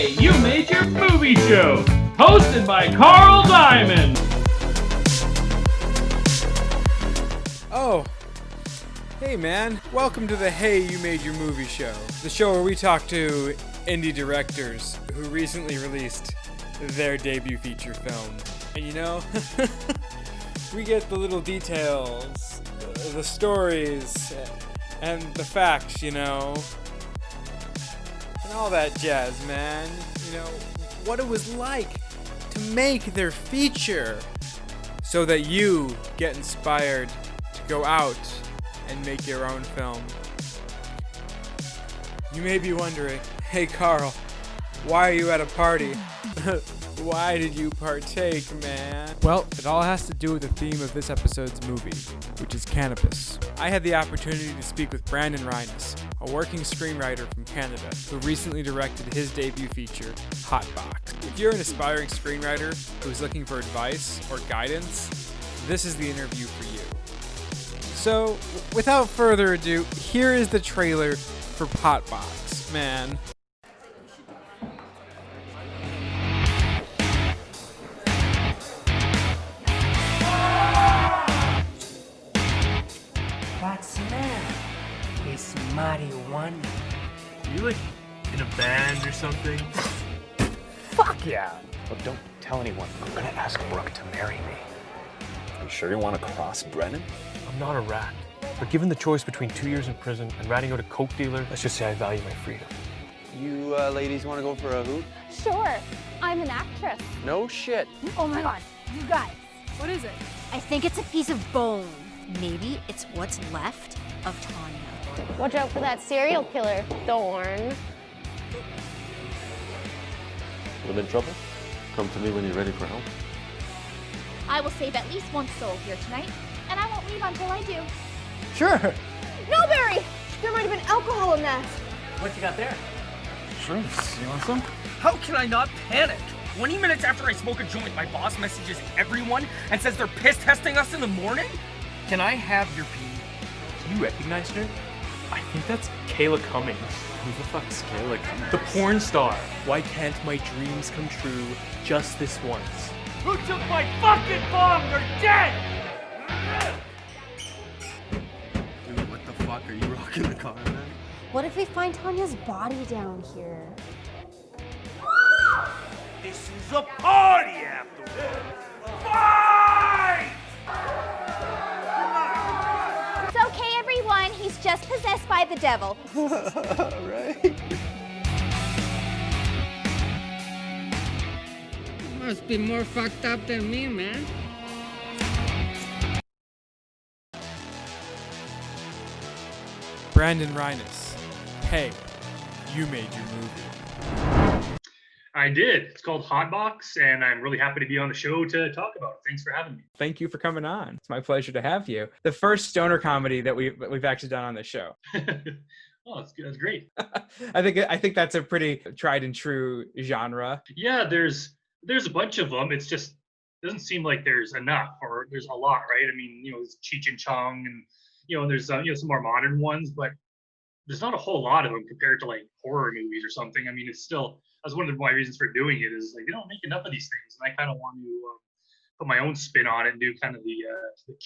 Hey, You Made Your Movie Show, hosted by Carl Diamond. Oh, hey man, welcome to the Hey, You Made Your Movie Show, the show where we talk to indie directors who recently released their debut feature film. And you know, we get the little details, the stories, and the facts, you know, and all that jazz, man. You know, what it was like to make their feature so that you get inspired to go out and make your own film. You may be wondering, hey Carl, why are you at a party? Why did you partake, man? Well, it all has to do with the theme of this episode's movie, which is cannabis. I had the opportunity to speak with Brandon Rhiness, a working screenwriter from Canada, who recently directed his debut feature, Hotbox. If you're an aspiring screenwriter who's looking for advice or guidance, this is the interview for you. So, without further ado, here is the trailer for Hotbox, man. What's the matter? It's marijuana. Are you like in a band or something? Fuck yeah! Well, don't tell anyone. I'm gonna ask Brooke to marry me. Are you sure you want to cross Brennan? I'm not a rat. But given the choice between 2 years in prison and ratting out a coke dealer, let's just say I value my freedom. You ladies want to go for a hoot? Sure. I'm an actress. No shit. Oh my god. You guys. What is it? I think it's a piece of bone. Maybe it's what's left of Tanya. Watch out for that serial killer, Thorn. I'm in trouble? Come to me when you're ready for help. I will save at least one soul here tonight, and I won't leave until I do. Sure. No, Barry! There might have been alcohol in that. What you got there? Shrimps. You want some? How can I not panic? 20 minutes after I smoke a joint, my boss messages everyone and says they're piss testing us in the morning? Can I have your pee? Do you recognize her? I think that's Kayla Cummings. Who the fuck's Kayla Cummings? The porn star. Why can't my dreams come true just this once? Who took my fucking bomb? They're dead! Dude, what the fuck? Are you rocking the car, man? What if we find Tanya's body down here? This is a party after all. Fight! It's okay, everyone. He's just possessed by the devil. Right? You must be more fucked up than me, man. Brandon Rhiness. Hey, you made your movie. I did. It's called Hotbox, and I'm really happy to be on the show to talk about it. Thanks for having me. Thank you for coming on. It's my pleasure to have you. The first stoner comedy that we've actually done on the show. Oh, that's good. That's great. I think that's a pretty tried and true genre. Yeah, there's a bunch of them. It's just doesn't seem like there's enough, or there's a lot, right? I mean, there's Cheech and Chong, and there's some more modern ones, but there's not a whole lot of them compared to like horror movies or something. I mean, it's still, that's one of my reasons for doing it is like they don't make enough of these things, and I kind of want to put my own spin on it and do kind of the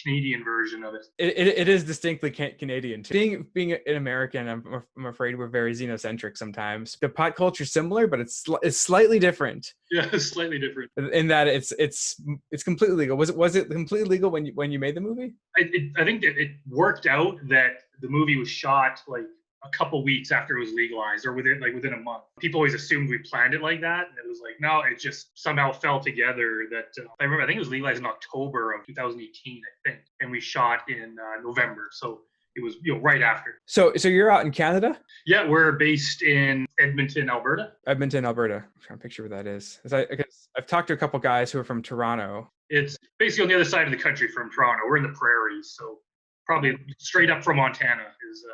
Canadian version of it. It is distinctly Canadian too. Being an American, I'm afraid we're very xenocentric sometimes. The pot culture is similar, but it's slightly different. Yeah, it's slightly different in that it's completely legal. Was it completely legal when you made the movie? I think that it worked out that the movie was shot like a couple weeks after it was legalized, or within a month. People always assumed we planned it like that, and it was like, no, it just somehow fell together that I remember, I think it was legalized in October of 2018, I think, and we shot in November, so it was right after. So you're out in Canada? Yeah, we're based in Edmonton, Alberta. Edmonton, Alberta. I'm trying to picture where that is. Because I've talked to a couple guys who are from Toronto. It's basically on the other side of the country from Toronto. We're in the prairies, so probably straight up from Montana is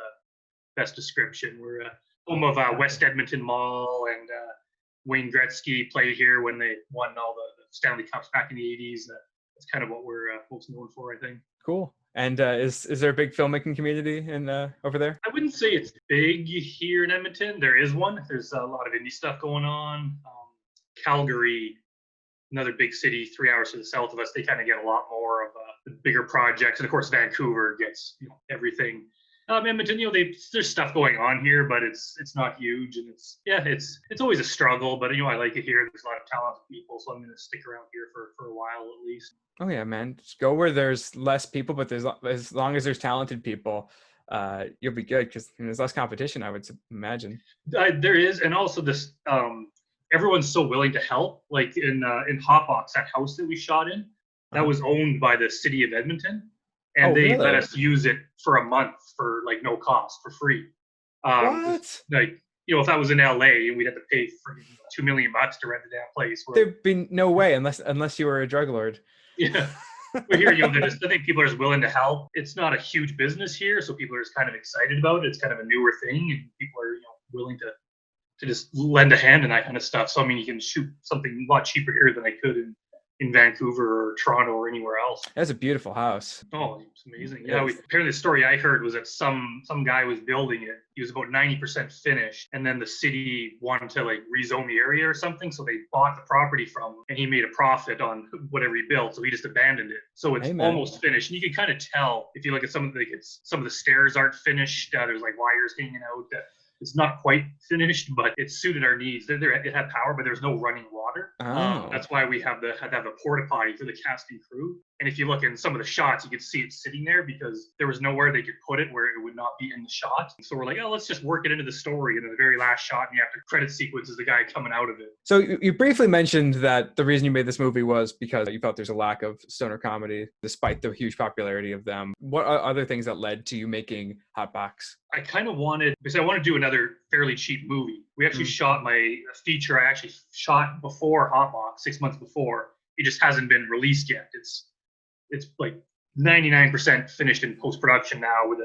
best description. We're home of West Edmonton Mall, and Wayne Gretzky played here when they won all the Stanley Cups back in the 80s. That's kind of what we're most known for, I think. Cool. And is there a big filmmaking community in over there? I wouldn't say it's big here in Edmonton. There is one. There's a lot of indie stuff going on. Calgary, another big city 3 hours to the south of us, they kind of get a lot more of the bigger projects. And of course, Vancouver gets everything. Edmonton, there's stuff going on here, but it's not huge, and it's always a struggle. But I like it here. There's a lot of talented people, so I'm going to stick around here for a while at least. Oh yeah, man, just go where there's less people, but as long as there's talented people, you'll be good because there's less competition, I would imagine. There is, and also this. Everyone's so willing to help. Like in Hotbox, that house that we shot in, that was owned by the city of Edmonton. And they let us use it for a month for like no cost, for free. What? Like, if I was in LA, we'd have to pay for $2 million to rent the damn place. There'd be no way unless you were a drug lord. Yeah. But here, I think people are just willing to help. It's not a huge business here, so people are just kind of excited about it. It's kind of a newer thing, and people are willing to just lend a hand and that kind of stuff. So I mean, you can shoot something a lot cheaper here than I could in Vancouver or Toronto or anywhere else. That's a beautiful house. Oh, it's amazing. Yeah, apparently the story I heard was that some guy was building it. He was about 90% finished, and then the city wanted to like rezone the area or something, so they bought the property from him, and he made a profit on whatever he built, so he just abandoned it. So it's almost finished, and you can kind of tell if you look at some of the stairs aren't finished. There's like wires hanging out. It's not quite finished, but it suited our needs. It had power, but there's no running water. That's why we had to have a porta potty for the casting crew. And if you look in some of the shots, you could see it sitting there because there was nowhere they could put it where it would not be in the shot. So we're like, let's just work it into the story. And then the very last shot, and the after credit sequence is the guy coming out of it. So you briefly mentioned that the reason you made this movie was because you felt there's a lack of stoner comedy, despite the huge popularity of them. What are other things that led to you making Hotbox? I kind of wanted to do another fairly cheap movie. We actually shot my feature. I actually shot before Hotbox, 6 months before. It just hasn't been released yet. It's like 99% finished in post-production now with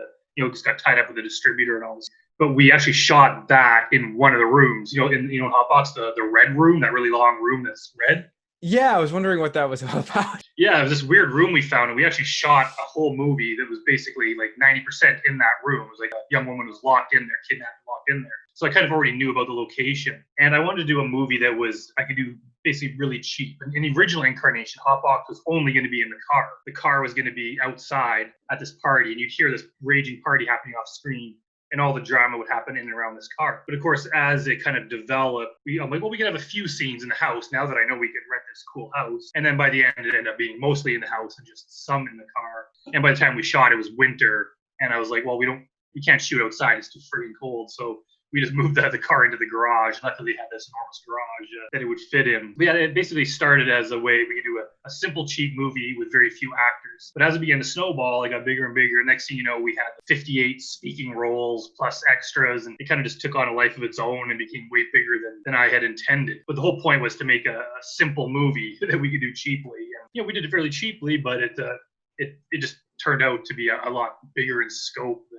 just got tied up with a distributor and all this. But we actually shot that in one of the rooms, in Hotbox, the red room, that really long room that's red. Yeah, I was wondering what that was about. Yeah, it was this weird room we found, and we actually shot a whole movie that was basically like 90% in that room. It was like a young woman was locked in there, kidnapped and locked in there. So I kind of already knew about the location. And I wanted to do a movie that I could do basically really cheap. And in the original incarnation, Hotbox was only going to be in the car. The car was going to be outside at this party, and you'd hear this raging party happening off screen. And all the drama would happen in and around this car. But of course, as it kind of developed, I'm like, we could have a few scenes in the house now that I know we could rent this cool house. And then by the end, it ended up being mostly in the house and just some in the car. And by the time we shot, it was winter. And I was like, well, we can't shoot outside. It's too freaking cold. So we just moved the car into the garage. Luckily, they had this enormous garage that it would fit in. But yeah, it basically started as a way we could do a simple, cheap movie with very few actors. But as it began to snowball, it got bigger and bigger. Next thing you know, we had 58 speaking roles plus extras, and it kind of just took on a life of its own and became way bigger than I had intended. But the whole point was to make a simple movie that we could do cheaply. And we did it fairly cheaply, but it just turned out to be a lot bigger in scope than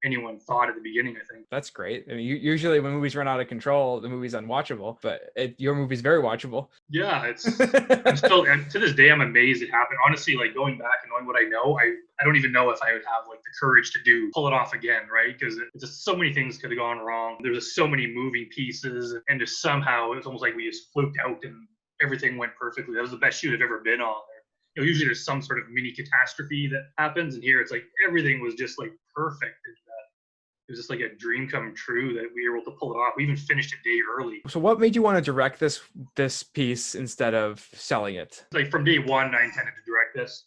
anyone thought at the beginning, I think. That's great. I mean, usually when movies run out of control, the movie's unwatchable, but your movie's very watchable. Yeah, I'm still, to this day, I'm amazed it happened. Honestly, like going back and knowing what I know, I don't even know if I would have like the courage to pull it off again, right? Because it's just so many things could have gone wrong. There's just so many moving pieces, and just somehow it's almost like we just fluked out and everything went perfectly. That was the best shoot I've ever been on. Usually there's some sort of mini catastrophe that happens, and here it's like everything was just like perfect. It was just like a dream come true that we were able to pull it off. We even finished a day early. So what made you want to direct this piece instead of selling it? Like from day one, I intended to direct this.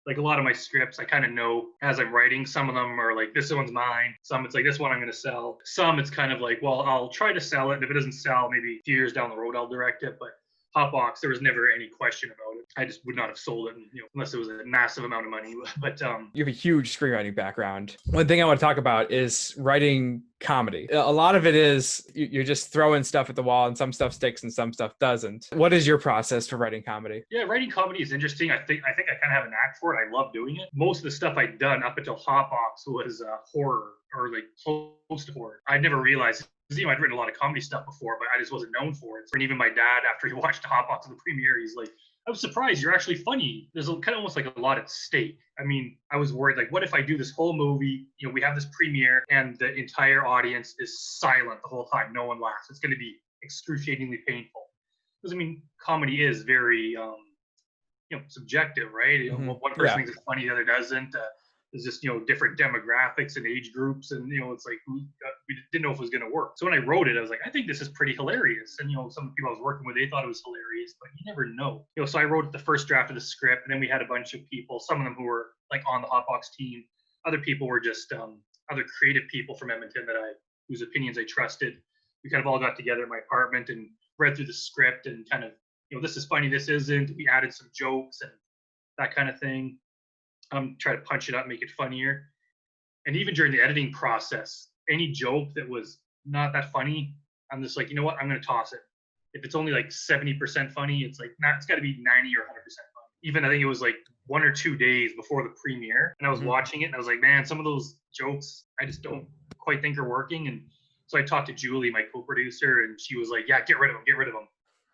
Like a lot of my scripts, I kind of know as I'm writing. Some of them are like, this one's mine. Some it's like, this one I'm going to sell. Some it's kind of like, well, I'll try to sell it. And if it doesn't sell, maybe a few years down the road, I'll direct it. But Hotbox, there was never any question about it. I just would not have sold it, unless it was a massive amount of money. But you have a huge screenwriting background. One thing I want to talk about is writing comedy. A lot of it is you're just throwing stuff at the wall, and some stuff sticks and some stuff doesn't. What is your process for writing comedy? Yeah, writing comedy is interesting. I think I kind of have a knack for it. I love doing it. Most of the stuff I'd done up until Hotbox was horror or like close to horror. I never realized You know, I'd written a lot of comedy stuff before, but I just wasn't known for it. And even my dad, after he watched Hotbox of the premiere, he's like, I was surprised you're actually funny. There's kind of almost like a lot at stake. I mean, I was worried, like, what if I do this whole movie, you know, we have this premiere and the entire audience is silent the whole time. No one laughs. It's going to be excruciatingly painful. Because, I mean, comedy is very, you know, subjective, right? You know, one person thinks it's funny, the other doesn't. There's just, you know, different demographics and age groups. And, you know, it's like, we didn't know if it was going to work. So when I wrote it, I was like, I think this is pretty hilarious. And, you know, some people I was working with, they thought it was hilarious, but you never know. You know, so I wrote the first draft of the script, and then we had a bunch of people, some of them who were like on the Hotbox team. Other people were just other creative people from Edmonton whose opinions I trusted. We kind of all got together in my apartment and read through the script and kind of, you know, this is funny, this isn't. We added some jokes and that kind of thing. Try to punch it up, make it funnier. And even during the editing process, any joke that was not that funny, I'm just like, you know what, I'm going to toss it. If it's only like 70% funny, it's like, nah, it's got to be 90 or 100% funny. Even I think it was like 1 or 2 days before the premiere, and I was watching it, and I was like, man, some of those jokes I just don't quite think are working. And so I talked to Julie, my co-producer, and she was like, yeah, get rid of them.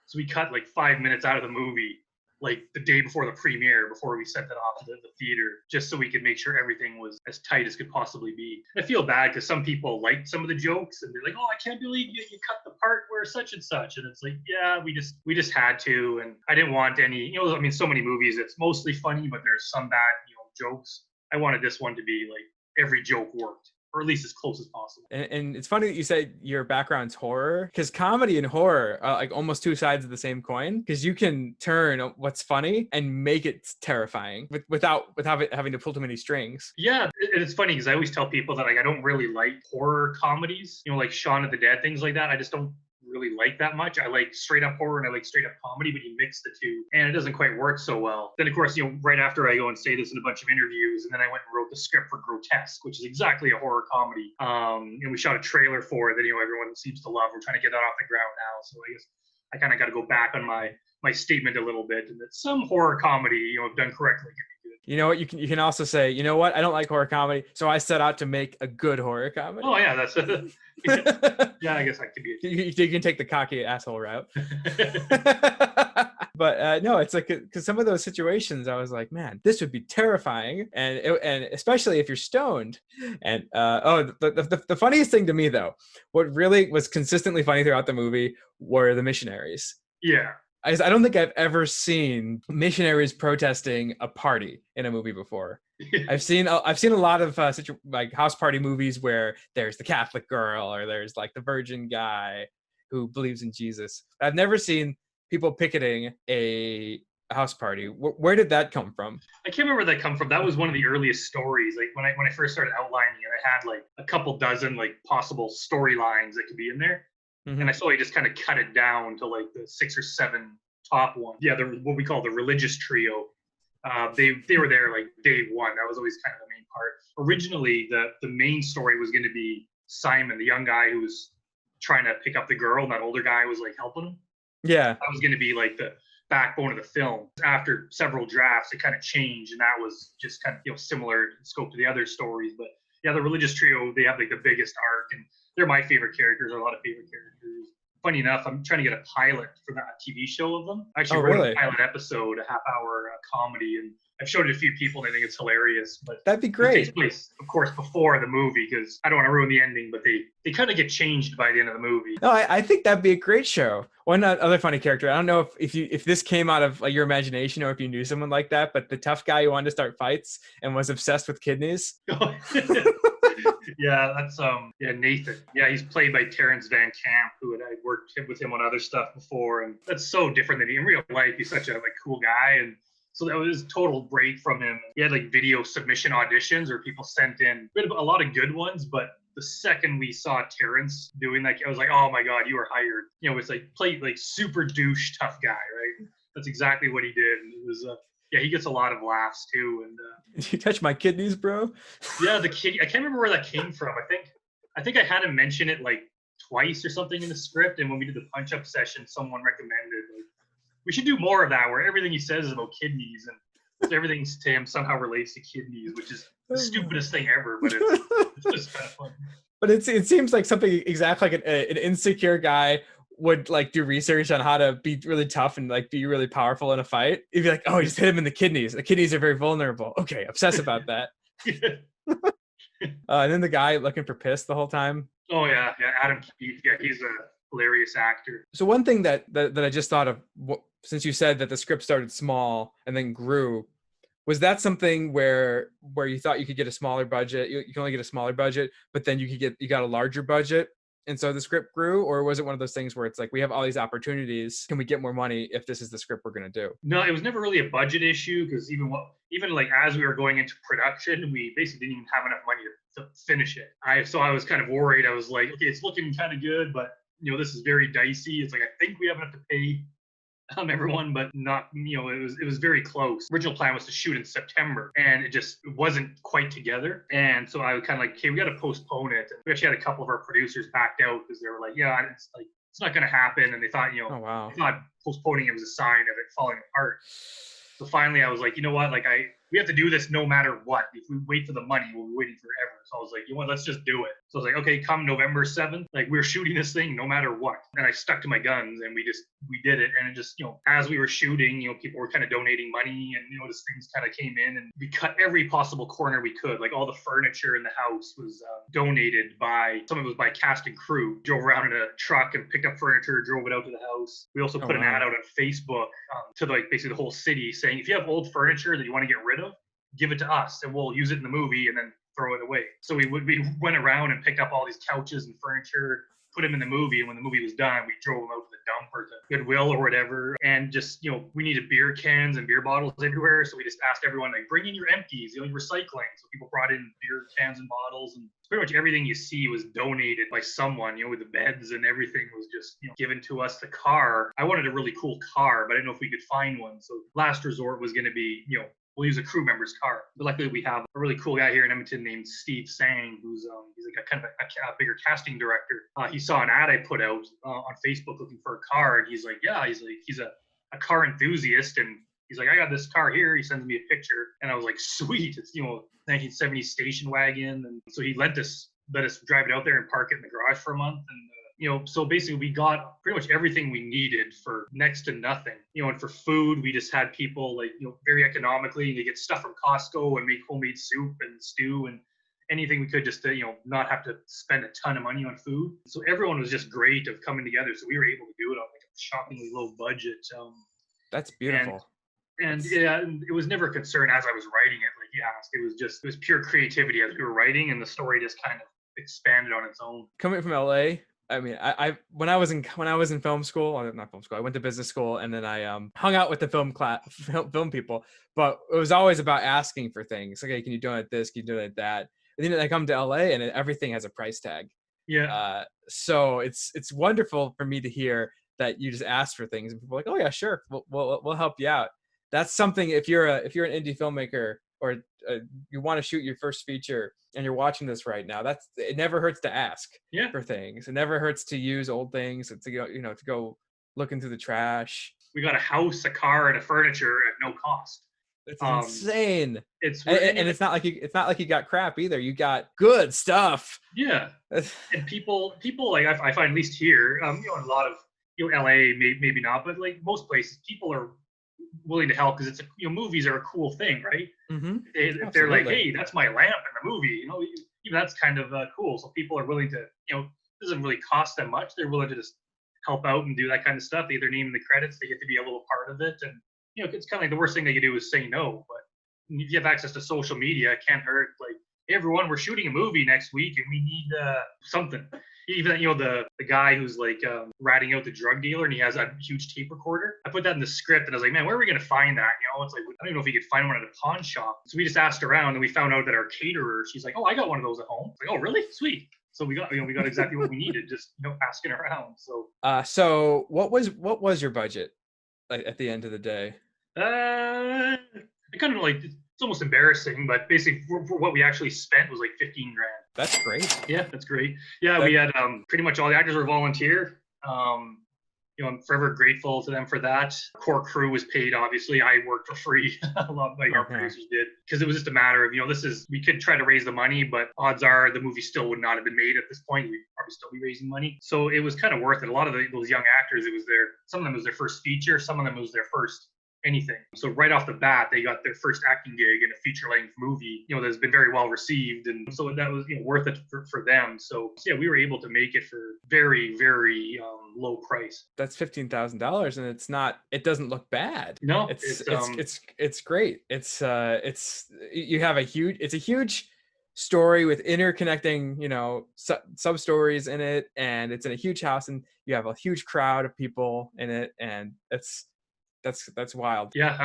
So we cut like 5 minutes out of the movie, like the day before the premiere, before we sent it off to the theater, just so we could make sure everything was as tight as could possibly be. I feel bad because some people liked some of the jokes and they're like, oh, I can't believe you cut the part where such and such. And it's like, yeah, we just had to. And I didn't want any, you know, I mean, so many movies, it's mostly funny, but there's some bad, you know, jokes. I wanted this one to be like every joke worked, or at least as close as possible. And it's funny that you said your background's horror, because comedy and horror are like almost two sides of the same coin, because you can turn what's funny and make it terrifying without having to pull too many strings. Yeah, it's funny because I always tell people that like I don't really like horror comedies, you know, like Shaun of the Dead, things like that. I just don't really like that much. I like straight up horror and I like straight up comedy, but you mix the two and it doesn't quite work so well. Then of course, you know, right after I go and say this in a bunch of interviews, and then I went and wrote the script for Grotesque, which is exactly a horror comedy. And we shot a trailer for it that, you know, everyone seems to love. We're trying to get that off the ground now. So I guess I kind of got to go back on my statement a little bit, and that some horror comedy, you know, if done correctly, can be good. You know what? You can also say, you know what? I don't like horror comedy, so I set out to make a good horror comedy. Oh yeah, that's yeah. I guess that could be it. You can take the cocky asshole route. But no, it's like, because some of those situations, I was like, man, this would be terrifying, and especially if you're stoned. And the funniest thing to me though, what really was consistently funny throughout the movie were the missionaries. Yeah. I don't think I've ever seen missionaries protesting a party in a movie before. I've seen a lot of like house party movies where there's the Catholic girl or there's like the virgin guy who believes in Jesus. I've never seen people picketing a house party. Where did that come from? I can't remember where that come from. That was one of the earliest stories. Like when I first started outlining it, I had like a couple dozen like possible storylines that could be in there. Mm-hmm. And I slowly just kind of cut it down to like the 6 or 7 top ones. Yeah, what we call the religious trio. They were there like day one. That was always kind of the main part. Originally, the main story was going to be Simon, the young guy who was trying to pick up the girl, and that older guy was like helping him. Yeah. That was going to be like the backbone of the film. After several drafts, it kind of changed, and that was just kind of, you know, similar in scope to the other stories. But yeah, the religious trio, they have like the biggest arc, and they're my favorite characters, or a lot of favorite characters. Funny enough, I'm trying to get a pilot for that TV show of them. I actually wrote a pilot episode, a half-hour comedy, and I've showed it to a few people, and I think it's hilarious. But that'd be great. It takes place, of course, before the movie, because I don't want to ruin the ending, but they kind of get changed by the end of the movie. No, I think that'd be a great show. One other funny character, I don't know if this came out of like your imagination or if you knew someone like that, but the tough guy who wanted to start fights and was obsessed with kidneys. Yeah, that's Nathan. Yeah, he's played by Terrence Van Camp, who I worked with him on other stuff before, and that's so different than in real life. He's such a like cool guy, and so that was a total break from him. He had like video submission auditions where people sent in. We had a lot of good ones, but the second we saw Terrence doing that, I was like, oh my God, you were hired. You know, it's like play like super douche tough guy, right? That's exactly what he did. And it was yeah, he gets a lot of laughs too. And did you touch my kidneys, bro? Yeah, the kidney. I can't remember where that came from. I think I had him mention it like twice or something in the script. And when we did the punch-up session, someone recommended like, we should do more of that, where everything he says is about kidneys, and everything to him somehow relates to kidneys, which is the stupidest thing ever. But it's just kind of fun. But it seems like something exactly like an insecure guy would like do research on how to be really tough and like be really powerful in a fight. He'd be like, oh, just hit him in the kidneys. The kidneys are very vulnerable. Okay, obsess about that. And then the guy looking for piss the whole time. Oh yeah, Adam Keefe. Yeah, he's a hilarious actor. So one thing that I just thought of, since you said that the script started small and then grew, was that something where you thought you could get a smaller budget? You can only get a smaller budget, but then you got a larger budget, and so the script grew? Or was it one of those things where it's like, we have all these opportunities, can we get more money if this is the script we're going to do? No, it was never really a budget issue, because even like as we were going into production, we basically didn't even have enough money to finish it. So I was kind of worried. I was like, okay, it's looking kind of good, but this is very dicey. It's like, I think we have enough to pay everyone, but not, it was very close. Original plan was to shoot in September, and it wasn't quite together. And so I was kind of like, okay, we got to postpone it. And we actually had a couple of our producers backed out because they were like, yeah, it's not going to happen. And they thought, oh, wow. they thought postponing it was a sign of it falling apart. So finally I was like, you know what, like we have to do this no matter what. If we wait for the money, we'll be waiting forever. So I was like, you know what, let's just do it. So I was like, okay, come November 7th, like we're shooting this thing no matter what. And I stuck to my guns, and we did it. And it just, as we were shooting, people were kind of donating money, and, this things kind of came in, and we cut every possible corner we could. Like all the furniture in the house was donated by, some of it was by cast and crew. Drove around in a truck and picked up furniture, drove it out to the house. We also put an ad out on Facebook to like basically the whole city saying, if you have old furniture that you want to get rid of, give it to us and we'll use it in the movie and then throw it away. So we went around and picked up all these couches and furniture, put them in the movie, and when the movie was done, we drove them out to the dump or to Goodwill or whatever. And just, we needed beer cans and beer bottles everywhere, so we just asked everyone, like, bring in your empties, recycling. So people brought in beer cans and bottles, and pretty much everything you see was donated by someone. With the beds and everything was just given to us. The car, I wanted a really cool car, but I didn't know if we could find one. So last resort was going to be, we'll use a crew member's car. But luckily we have a really cool guy here in Edmonton named Steve Sang, who's he's like a kind of a bigger casting director. He saw an ad I put out on Facebook looking for a car, and he's like, he's a car enthusiast, and he's like, I got this car here. He sends me a picture, and I was like, sweet, it's 1970s station wagon. And so he let us drive it out there and park it in the garage for a month. And so basically we got pretty much everything we needed for next to nothing. And for food, we just had people like, very economically, they get stuff from Costco and make homemade soup and stew and anything we could, just to, not have to spend a ton of money on food. So everyone was just great of coming together. So we were able to do it on like a shockingly low budget. That's beautiful. And yeah, it was never a concern as I was writing it, like you asked. It was pure creativity as we were writing, and the story just kind of expanded on its own. Coming from LA, I mean, I when I was in film school, or not film school, I went to business school, and then I hung out with the film people. But it was always about asking for things. Okay, can you donate this? Can you donate that? And then I come to LA, and everything has a price tag. Yeah. So it's wonderful for me to hear that you just ask for things, and people are like, oh yeah, sure, we'll help you out. That's something, if you're an indie filmmaker, or you want to shoot your first feature and you're watching this right now, it never hurts to ask for things. It never hurts to use old things, to go, to go looking through the trash. We got a house, a car, and a furniture at no cost. It's insane. It's and it's not like you got crap either. You got good stuff. Yeah. And people like I find, at least here, in a lot of LA, maybe not, but like most places, people are willing to help because it's movies are a cool thing, right? Mm-hmm. If they're like, hey, that's my lamp in the movie, even that's kind of cool. So people are willing to, it doesn't really cost them much. They're willing to just help out and do that kind of stuff. They either name the credits, they get to be a little part of it, and it's kind of like the worst thing they can do is say no. But if you have access to social media, it can't hurt. Like, hey, everyone, we're shooting a movie next week, and we need something. Even the guy who's like ratting out the drug dealer, and he has a huge tape recorder. I put that in the script, and I was like, man, where are we gonna find that? It's like, I don't even know if we could find one at a pawn shop. So we just asked around, and we found out that our caterer, she's like, oh, I got one of those at home. Like, oh, really? Sweet. So we got exactly what we needed, just asking around. So so what was your budget at the end of the day? I kind of like, it's almost embarrassing, but basically for what we actually spent was like $15,000. That's great. Yeah, that's great. Yeah, we had pretty much all the actors were volunteer. I'm forever grateful to them for that. Core crew was paid, obviously. I worked for free. A lot of our producers did, because it was just a matter of, we could try to raise the money, but odds are the movie still would not have been made at this point. We'd probably still be raising money. So it was kind of worth it. A lot of those young actors, some of them was their first feature, some of them was their first anything. So right off the bat, they got their first acting gig in a feature-length movie, that's been very well received, and so that was worth it for them. So yeah, we were able to make it for very, very low price. That's $15,000, and it doesn't look bad. No, it's great. It's a huge story with interconnecting, sub stories in it, and it's in a huge house, and you have a huge crowd of people in it, and that's wild. Yeah,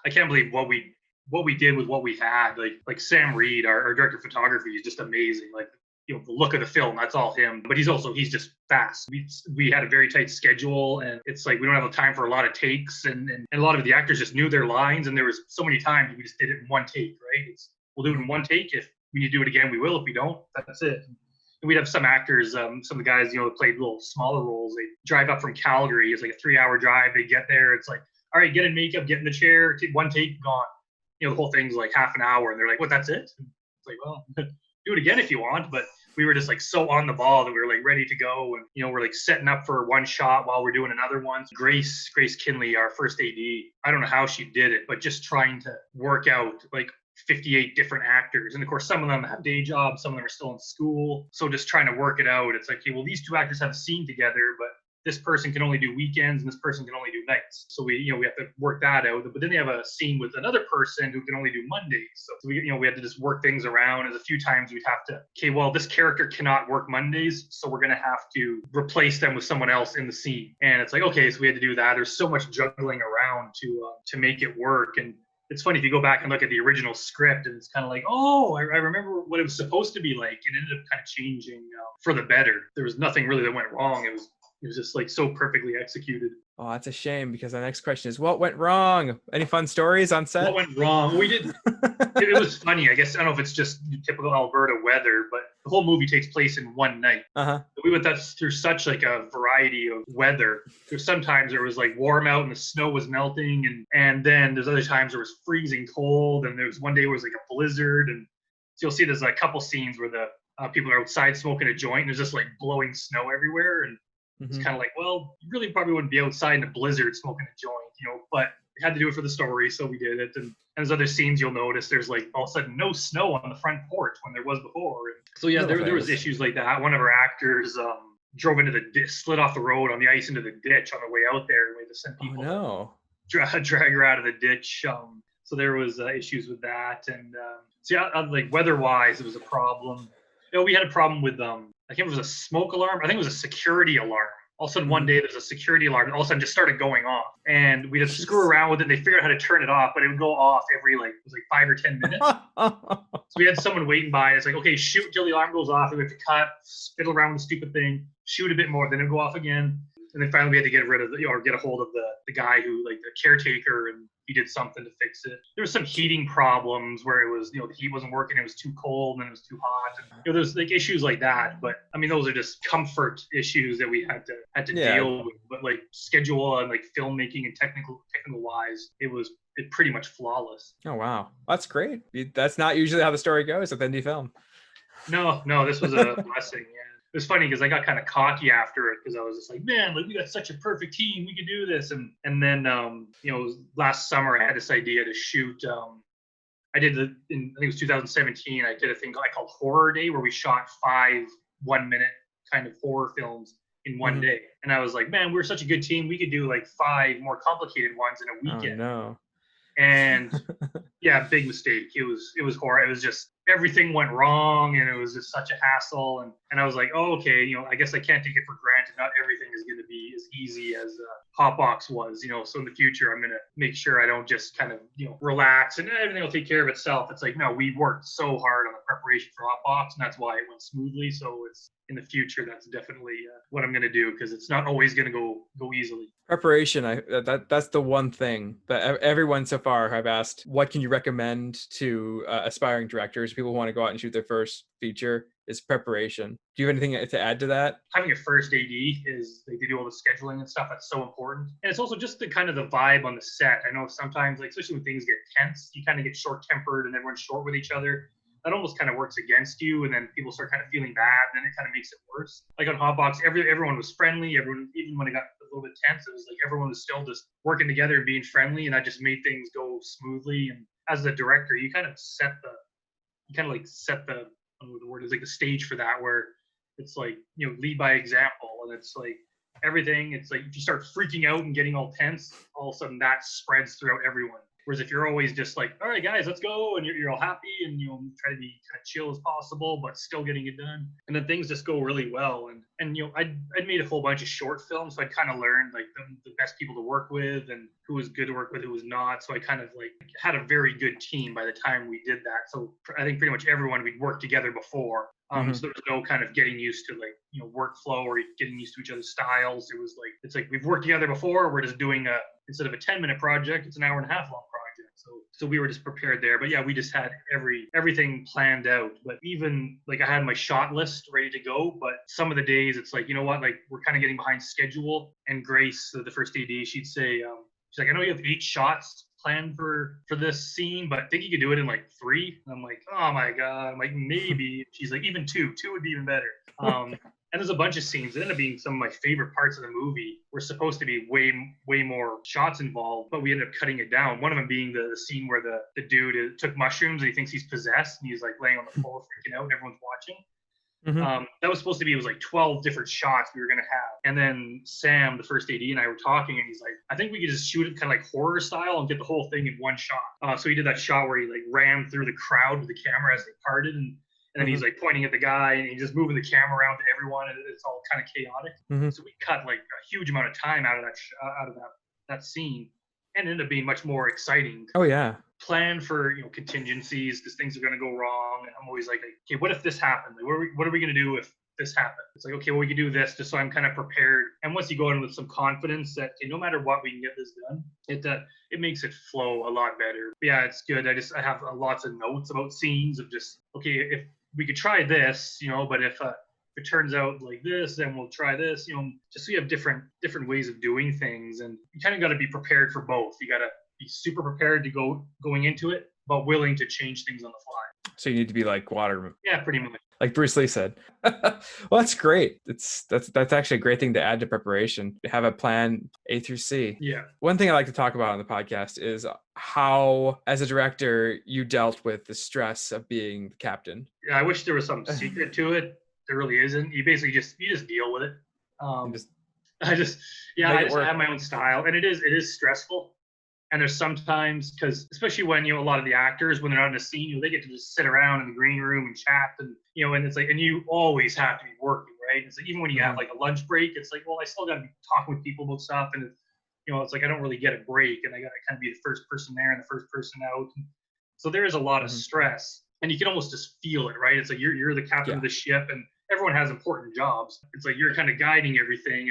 I can't believe what we did with what we had. Like Sam Reed, our director of photography, is just amazing. Like, the look of the film, that's all him. But he's just fast. We had a very tight schedule, and it's like we don't have the time for a lot of takes, and a lot of the actors just knew their lines, and there was so many times we just did it in one take, right? We'll do it in one take. If we need to do it again, we will. If we don't, that's it. And we'd have some actors, some of the guys, that played little smaller roles. They drive up from Calgary. It's like a 3-hour drive. They get there. It's like, all right, get in makeup, get in the chair, one take, gone. The whole thing's like half an hour, and they're like, what, that's it? And it's like, well, do it again if you want. But we were just like so on the ball that we were like ready to go, and we're like setting up for one shot while we're doing another one. Grace Kinley, our first AD, I don't know how she did it, but just trying to work out like 58 different actors, and of course some of them have day jobs, some of them are still in school, so just trying to work it out. It's like, okay, well, these two actors have a scene together, but this person can only do weekends and this person can only do nights. So we have to work that out. But then they have a scene with another person who can only do Mondays. So we had to just work things around. And a few times we'd have to, okay, well, this character cannot work Mondays, so we're going to have to replace them with someone else in the scene. And it's like, okay, so we had to do that. There's so much juggling around to make it work. And it's funny if you go back and look at the original script, and it's kind of like, oh, I remember what it was supposed to be like. It ended up kind of changing for the better. There was nothing really that went wrong. It was just like so perfectly executed. Oh, that's a shame, because the next question is, what went wrong? Any fun stories on set? What went wrong? We did. It was funny. I guess I don't know if it's just typical Alberta weather, but the whole movie takes place in one night. We went through such like a variety of weather. There's sometimes there was like warm out and the snow was melting, and then there's other times there was freezing cold, and there was one day where it was like a blizzard. And so you'll see there's a couple scenes where the people are outside smoking a joint, and there's just like blowing snow everywhere, and it's kind of like, well, you really probably wouldn't be outside in a blizzard smoking a joint, but we had to do it for the story, so we did it. And there's other scenes you'll notice there's like all of a sudden no snow on the front porch when there was before. And so yeah, there was issues like that. One of our actors drove into the ditch, slid off the road on the ice into the ditch on the way out there. We had to send people drag her out of the ditch. So there was issues with that. And so yeah, like weather-wise, it was a problem. We had a problem with I can't remember if it was a smoke alarm. I think it was a security alarm. All of a sudden one day there's a security alarm, and all of a sudden just started going off. And we'd have to screw around with it, and they figured out how to turn it off, but it would go off every it was like 5 or 10 minutes. So we had someone waiting by. It's like, okay, shoot till the alarm goes off, and we have to cut, fiddle around with the stupid thing, shoot a bit more, then it'd go off again. And then finally we had to get rid of or get a hold of the guy who, like the caretaker, and he did something to fix it. There was some heating problems where it was, the heat wasn't working, it was too cold and it was too hot. And, there's like issues like that. But I mean, those are just comfort issues that we had to deal with. But like schedule and like filmmaking and technical wise, it pretty much flawless. Oh wow, that's great. That's not usually how the story goes with indie film. No, this was a blessing. Yeah. It was funny because I got kind of cocky after it, because I was just like, man, like we got such a perfect team, we could do this. And then last summer I had this idea to shoot. I think it was 2017. I did a thing I called Horror Day, where we shot 5 1-minute kind of horror films in one day. And I was like, man, we're such a good team, we could do like 5 more complicated ones in a weekend. Oh no. And yeah, big mistake. It was horrible. It was just everything went wrong, and it was just such a hassle. And I was like, oh, okay, I guess I can't take it for granted. Not everything is going to be as easy as Hotbox was, So in the future, I'm going to make sure I don't just kind of relax and everything will take care of itself. It's like, no, we worked so hard on the preparation for Hotbox, and that's why it went smoothly. So it's in the future, that's definitely what I'm going to do, because it's not always going to go easily. Preparation, that's the one thing that everyone so far I've asked, what can you recommend to aspiring directors? people who want to go out and shoot their first feature is preparation. Do you have anything to add to that? Having your first AD is like they do all the scheduling and stuff. That's so important. And it's also just the kind of the vibe on the set. I know sometimes, like especially when things get tense, you kind of get short tempered and everyone's short with each other. That almost kind of works against you, and then people start kind of feeling bad, and then it kind of makes it worse. Like on Hotbox, everyone was friendly. Everyone, even when it got a little bit tense, it was like everyone was still just working together and being friendly, and that just made things go smoothly. And as the director, you kind of set the, I don't know what the word is, like the stage for that, where it's like, you know, lead by example, and it's like everything. It's like if you start freaking out and getting all tense, all of a sudden that spreads throughout everyone. Whereas if you're always just like, all right, guys, let's go, and you're all happy, and you know, try to be kind of chill as possible, but still getting it done, and then things just go really well. And you know, I'd made a whole bunch of short films, so I'd kind of learned like the best people to work with, and who was good to work with, who was not. So I kind of like had a very good team by the time we did that. So I think pretty much everyone we'd worked together before. So there was no kind of getting used to like, you know, workflow or getting used to each other's styles. It was like, it's like we've worked together before. We're just doing instead of a 10-minute project, it's an hour and a half long project. So we were just prepared there. But yeah, we just had everything planned out. But even like I had my shot list ready to go. But some of the days it's like, you know what, like we're kind of getting behind schedule. And Grace, the first AD, she'd say, she's like, I know you have 8 shots planned for this scene, but I think you could do it in like 3. And I'm like, oh my God. I'm like, maybe. She's like, even 2 would be even better. And there's a bunch of scenes that ended up being some of my favorite parts of the movie. Were supposed to be way more shots involved, but we ended up cutting it down. One of them being the scene where the dude took mushrooms and he thinks he's possessed, and he's like laying on the floor freaking out and everyone's watching. That was supposed to be, it was like 12 different shots we were going to have. And then Sam, the first AD, and I were talking, and he's like, I think we could just shoot it kind of like horror style and get the whole thing in one shot. So he did that shot where he like ran through the crowd with the camera as they parted, and then he's like pointing at the guy, and he's just moving the camera around to everyone, and it's all kind of chaotic. So we cut like a huge amount of time out of that scene, and it ended up being much more exciting. Oh yeah. Plan for, you know, contingencies, because things are going to go wrong. And I'm always like, okay, what if this happened? Like, what are we going to do if this happened? It's like, okay, well, we can do this, just so I'm kind of prepared. And once you go in with some confidence that, okay, no matter what, we can get this done, it makes it flow a lot better. But yeah, it's good. I have lots of notes about scenes of just, okay, if we could try this, you know, but if it turns out like this, then we'll try this, you know, just so you have different ways of doing things. And you kind of got to be prepared for both. You got to be super prepared to going into it, but willing to change things on the fly. So you need to be like water. Yeah, pretty much. Like Bruce Lee said. Well, that's great. That's actually a great thing to add to preparation. Have a plan A through C. Yeah. One thing I like to talk about on the podcast is how, as a director, you dealt with the stress of being the captain. Yeah, I wish there was some secret to it. There really isn't. You basically just deal with it. I have my own style, and it is stressful. And there's sometimes, because especially when, you know, a lot of the actors, when they're not in a scene, you know, they get to just sit around in the green room and chat, and, you know, and it's like, and you always have to be working, right? It's like, even when you have like a lunch break, it's like, well, I still got to be talking with people about stuff, and you know, it's like I don't really get a break, and I got to kind of be the first person there and the first person out. So there is a lot of stress, and you can almost just feel it, right? It's like you're the captain of the ship, and everyone has important jobs. It's like you're kind of guiding everything,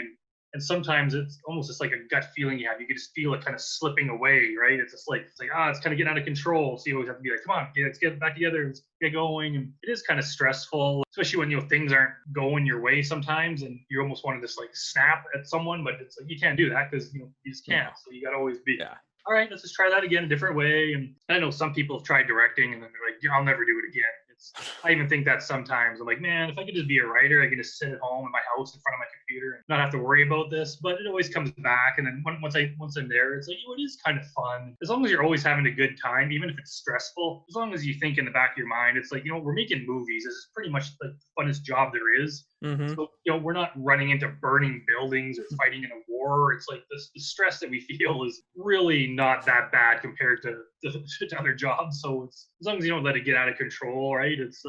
and sometimes it's almost just like a gut feeling you have. You can just feel it kind of slipping away, right? It's just like, it's kind of getting out of control. So you always have to be like, come on, let's get back together, let's get going. And it is kind of stressful, especially when, you know, things aren't going your way sometimes, and you almost want to just like snap at someone, but it's like, you can't do that because, you know, you just can't. So you got to always be, all right, let's just try that again a different way. And I know some people have tried directing, and then they're like, I'll never do it again. I even think that sometimes. I'm like, man, if I could just be a writer, I could just sit at home in my house in front of my computer and not have to worry about this. But it always comes back. And then once I'm there, it's like, it is kind of fun. As long as you're always having a good time, even if it's stressful, as long as you think in the back of your mind, it's like, you know, we're making movies. This is pretty much the funnest job there is. So, you know, we're not running into burning buildings or fighting in a war. It's like the stress that we feel is really not that bad compared to other jobs. So it's, as long as you don't let it get out of control, right? It's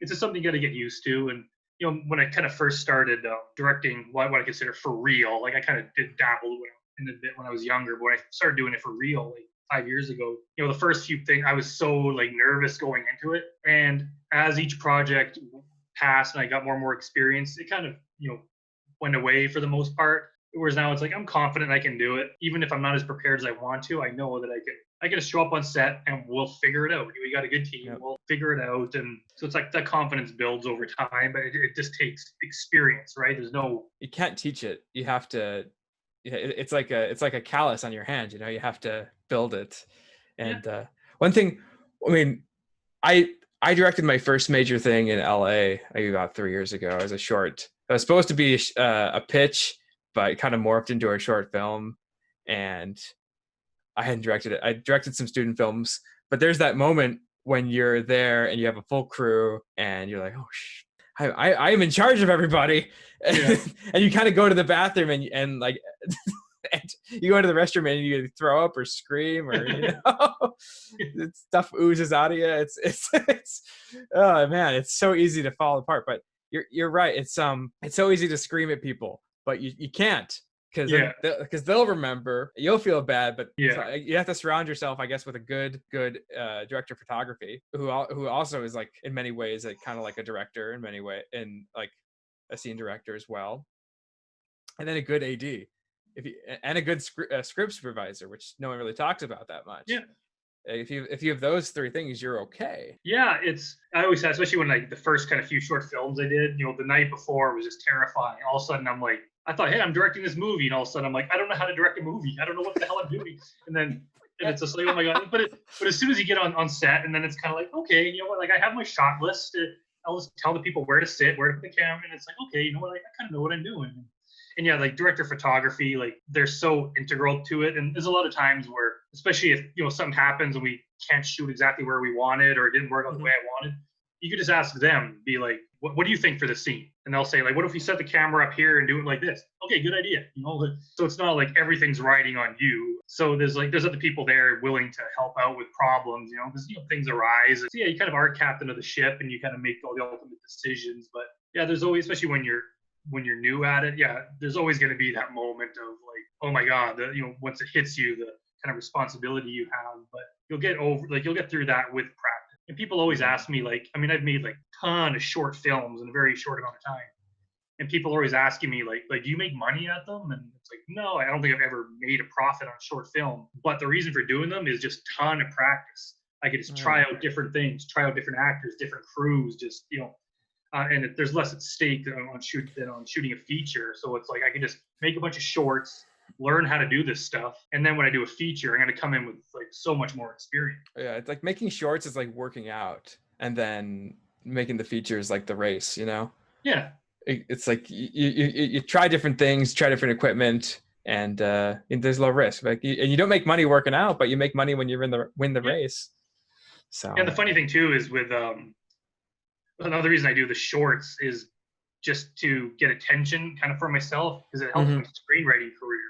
just something you got to get used to. And, you know, when I kind of first started directing what I consider for real, like I kind of did dabble in a bit when I was younger, but when I started doing it for real, like 5 years ago, you know, the first few things, I was so like nervous going into it. And as each project passed and I got more and more experience, it kind of, you know, went away for the most part. Whereas now it's like, I'm confident I can do it. Even if I'm not as prepared as I want to, I know that I can just show up on set and we'll figure it out. We got a good team. Yep. We'll figure it out. And so it's like that confidence builds over time, but it just takes experience, right? There's no. You can't teach it. You have to. It's like a callus on your hand. You know, you have to build it. And one thing, I mean, I directed my first major thing in LA about 3 years ago as a short. It was supposed to be a pitch, but it kind of morphed into a short film. And I hadn't directed it. I directed some student films, but there's that moment when you're there and you have a full crew and you're like, oh, I am in charge of everybody. Yeah. And you kind of go to the bathroom and like, and you go into the restroom and you throw up or scream or, you know, stuff oozes out of you. It's oh man, it's so easy to fall apart, but you're right. It's so easy to scream at people, but you can't. Because they'll remember, you'll feel bad, but you have to surround yourself, I guess, with a good director of photography who also is like in many ways like kind of like a director in many ways, and like a scene director as well, and then a good AD, and a good script supervisor, which no one really talks about that much. Yeah. If you have those three things, you're okay. Yeah, I always had, especially when like the first kind of few short films I did, you know, the night before was just terrifying. All of a sudden I'm like, I thought, hey, I'm directing this movie, and all of a sudden I'm like, I don't know how to direct a movie. I don't know what the hell I'm doing. And it's just like, oh my god. But as soon as you get on set, and then it's kind of like, okay, you know what? Like I have my shot list. I'll just tell the people where to sit, where to put the camera, and it's like, okay, you know what? I kind of know what I'm doing. And yeah, like director of photography, like they're so integral to it. And there's a lot of times where, especially if you know something happens and we can't shoot exactly where we wanted or it didn't work out the way I wanted, you could just ask them, be like, what do you think for the scene? And they'll say, like, what if we set the camera up here and do it like this? Okay, good idea. You know, so it's not like everything's riding on you. So there's other people there willing to help out with problems, you know, because things arise. So yeah, you kind of are captain of the ship and you kind of make all the ultimate decisions. But yeah, there's always, especially when you're new at it, yeah, there's always going to be that moment of like, oh my God, once it hits you, the kind of responsibility you have. But you'll get through that with practice. And people always ask me, like, I mean, I've made like a ton of short films in a very short amount of time. And people are always asking me, like, do you make money at them? And it's like, no, I don't think I've ever made a profit on a short film. But the reason for doing them is just a ton of practice. I could just try out different things, try out different actors, different crews, just, and there's less at stake than on shooting a feature. So it's like I can just make a bunch of shorts, learn how to do this stuff, and then when I do a feature, I'm going to come in with like so much more experience. Yeah, it's like making shorts is like working out, and then making the features like the race, you know? Yeah. It's like you try different things, try different equipment, and there's low risk. Like, and you don't make money working out, but you make money when you're win the race. So. And the funny thing too is with another reason I do the shorts is just to get attention kind of for myself, because it helps my screenwriting career.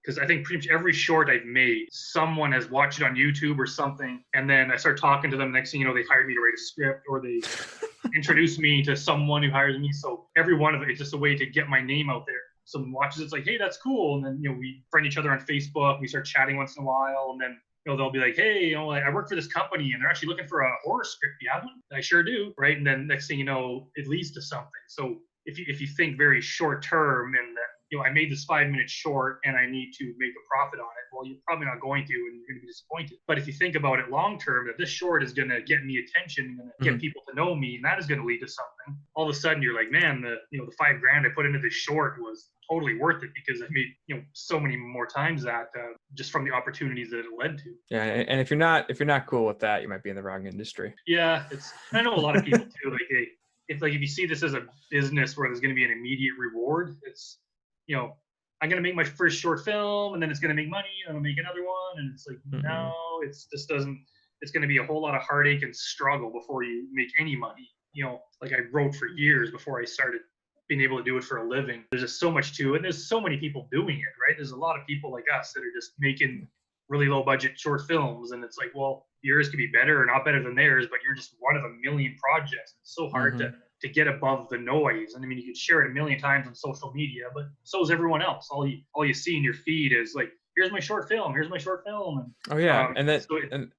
Because I think pretty much every short I've made, someone has watched it on YouTube or something, and then I start talking to them. Next thing you know, they hired me to write a script, or they introduce me to someone who hires me. So every one of it is just a way to get my name out there. Someone watches it, it's like, hey, that's cool. And then we friend each other on Facebook. We start chatting once in a while, and then they'll be like, hey, I work for this company, and they're actually looking for a horror script. You have one? I sure do, right? And then next thing you know, it leads to something. So if you think very short term, and that I made this 5-minute short and I need to make a profit on it, well, you're probably not going to, and you're going to be disappointed. But if you think about it long term, that this short is going to get me attention, going to get people to know me, and that is going to lead to something. All of a sudden, you're like, man, the $5,000 I put into this short was totally worth it, because I made so many more times that just from the opportunities that it led to. Yeah, and if you're not cool with that, you might be in the wrong industry. Yeah, I know a lot of people too. Like, if you see this as a business where there's going to be an immediate reward, it's I'm going to make my first short film and then it's going to make money and I'll make another one. And it's like, no, it's going to be a whole lot of heartache and struggle before you make any money. Like I wrote for years before I started being able to do it for a living. There's just so much to it. And there's so many people doing it, right? There's a lot of people like us that are just making really low budget short films. And it's like, well, yours could be better or not better than theirs, but you're just one of a million projects. It's so hard to get above the noise. And I mean, you can share it a million times on social media, but so is everyone else. All you see in your feed is like, here's my short film. Here's my short film. And,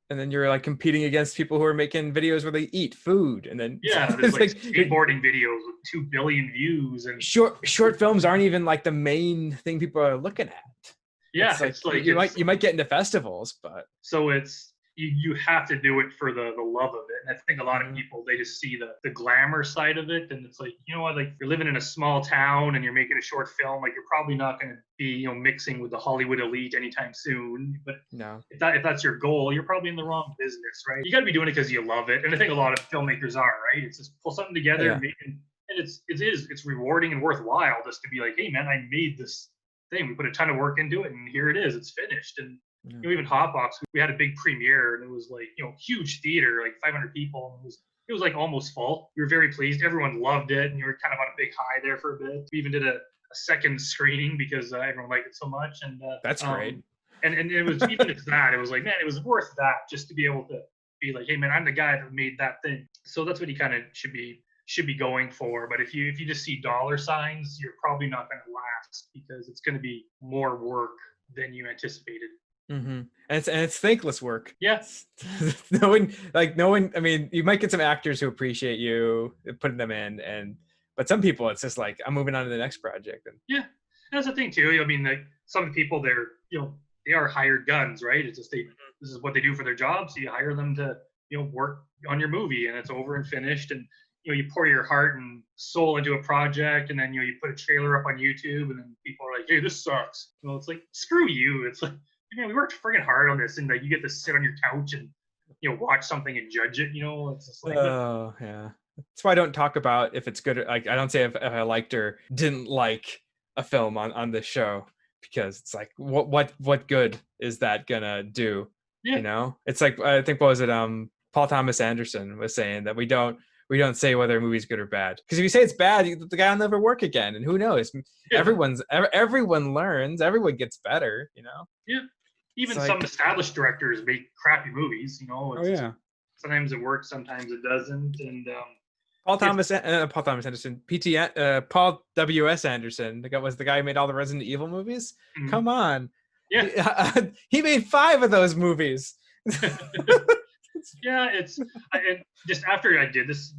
and then you're like competing against people who are making videos where they eat food. And then there's like skateboarding videos with 2 billion views. And short films aren't even like the main thing people are looking at. Yeah, It's like you might get into festivals, but so it's you have to do it for the love of it. And I think a lot of people, they just see the glamour side of it, and it's like, you know what, like you're living in a small town and you're making a short film, like you're probably not going to be, you know, mixing with the Hollywood elite anytime soon. But no, if that's your goal, you're probably in the wrong business, right? You got to be doing it because you love it, and I think a lot of filmmakers are, right? It's just pull something together, Yeah. and it's rewarding and worthwhile just to be like, hey man, I made this thing. We put a ton of work into it, and here it is. It's finished. And you know, even Hotbox, we had a big premiere, and it was like, you know, huge theater, like 500 people, and it was like almost full. We were very pleased. Everyone loved it, and you were kind of on a big high there for a bit. We even did a second screening because everyone liked it so much, and that's great. And it was even if that, it was like, man, it was worth that just to be able to be like, hey man, I'm the guy that made that thing. So that's what you kind of should be going for. But if you just see dollar signs, you're probably not going to last, because it's going to be more work than you anticipated. And it's thankless work. Yes. no one. I mean, you might get some actors who appreciate you putting them in, but some people, it's just like, I'm moving on to the next project. And yeah, that's the thing too. I mean, like some people, they're, you know, they are hired guns, right? It's just this is what they do for their job. So you hire them to, you know, work on your movie, and it's over and finished. And you know, you pour your heart and soul into a project, and then, you know, you put a trailer up on YouTube, and then people are like, hey, this sucks. Well, it's like, screw you. It's like, man, we worked friggin' hard on this, and like you get to sit on your couch and, you know, watch something and judge it. You know, it's just like, oh yeah. That's why I don't talk about if it's good. Like, I don't say if I liked or didn't like a film on this show, because it's like, what good is that gonna do? Yeah. You know, it's like, I think, what was it? Paul Thomas Anderson was saying that we don't say whether a movie's good or bad, because if you say it's bad, the guy will never work again, and who knows? Yeah. Everyone learns, everyone gets better, you know. Yeah. Even some established directors make crappy movies, you know. Sometimes it works, sometimes it doesn't. And Paul Anderson, Paul W.S. Anderson, was the guy who made all the Resident Evil movies. Mm-hmm. Come on. Yeah. He made 5 of those movies. Yeah, it's just after I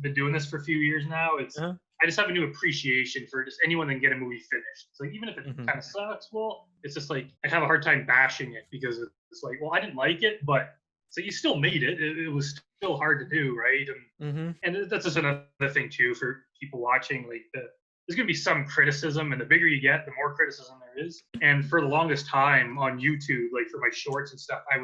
been doing this for a few years now, I just have a new appreciation for just anyone that can get a movie finished. It's like, even if it kind of sucks, well, it's just like, I have a hard time bashing it, because it's like, well, I didn't like it, but so you still made it. It was still hard to do, right? And that's just another thing too for people watching. Like, there's going to be some criticism, and the bigger you get, the more criticism there is. And for the longest time on YouTube, like for my shorts and stuff, I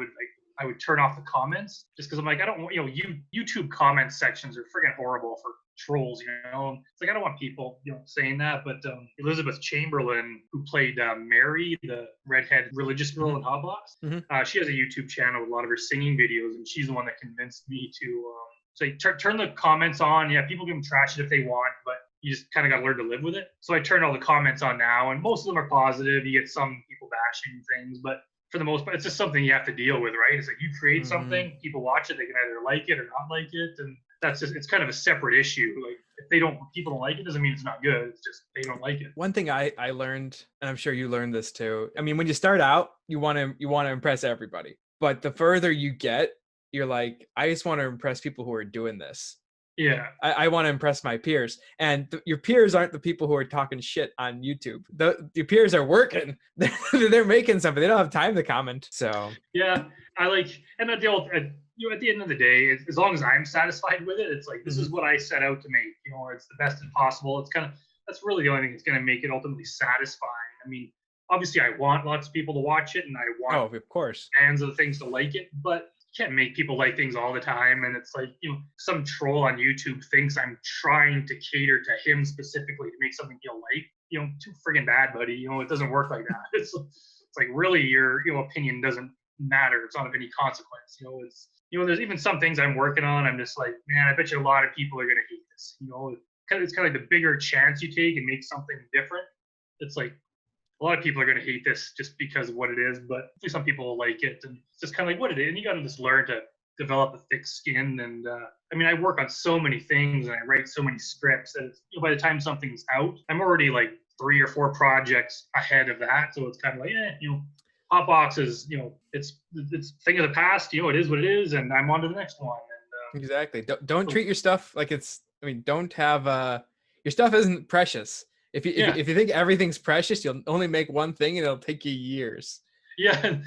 would turn off the comments, just because I'm like, I don't want, you know, YouTube comment sections are friggin' horrible for trolls, you know. It's like, I don't want people, you know, saying that. But Elizabeth Chamberlain, who played Mary, the redhead religious girl in Hotbox, she has a YouTube channel with a lot of her singing videos, and she's the one that convinced me to say, turn the comments on. Yeah, people can trash it if they want, but you just kind of got to learn to live with it. So I turn all the comments on now, and most of them are positive. You get some people bashing things, but for the most part, it's just something you have to deal with, right? It's like, you create something, people watch it, they can either like it or not like it, and that's just, it's kind of a separate issue. Like, if people don't like it, doesn't mean it's not good. It's just they don't like it. One thing I learned, and I'm sure you learned this too. I mean, when you start out, you want to impress everybody, but the further you get, you're like, I just want to impress people who are doing this. Yeah, I want to impress my peers, and your peers aren't the people who are talking shit on YouTube. Your peers are working; they're making something. They don't have time to comment. So yeah, I like, and at the end of the day, as long as I'm satisfied with it, it's like, this is what I set out to make. You know, it's the best possible. It's that's really the only thing that's going to make it ultimately satisfying. I mean, obviously, I want lots of people to watch it, and I want, of course, fans of the things to like it, but can't make people like things all the time. And it's like, you know, some troll on YouTube thinks I'm trying to cater to him specifically to make something he'll like. You know, too friggin' bad, buddy. You know, it doesn't work like that. It's like, really, your opinion doesn't matter. It's not of any consequence. You know, there's even some things I'm working on, I'm just like, man, I bet you a lot of people are gonna hate this. You know, it's kind of like the bigger chance you take and make something different. It's like, a lot of people are going to hate this just because of what it is, but some people will like it, and it's just kind of like what it is. And you got to just learn to develop a thick skin. And I mean, I work on so many things, and I write so many scripts that it's, you know, by the time something's out, I'm already like 3 or 4 projects ahead of that. So it's kind of like, you know, Hotbox is, you know, it's thing of the past. You know, it is what it is, and I'm on to the next one. And exactly. Don't treat your stuff like it's. I mean, don't have your stuff isn't precious. If you think everything's precious, you'll only make one thing, and it'll take you years. Yeah,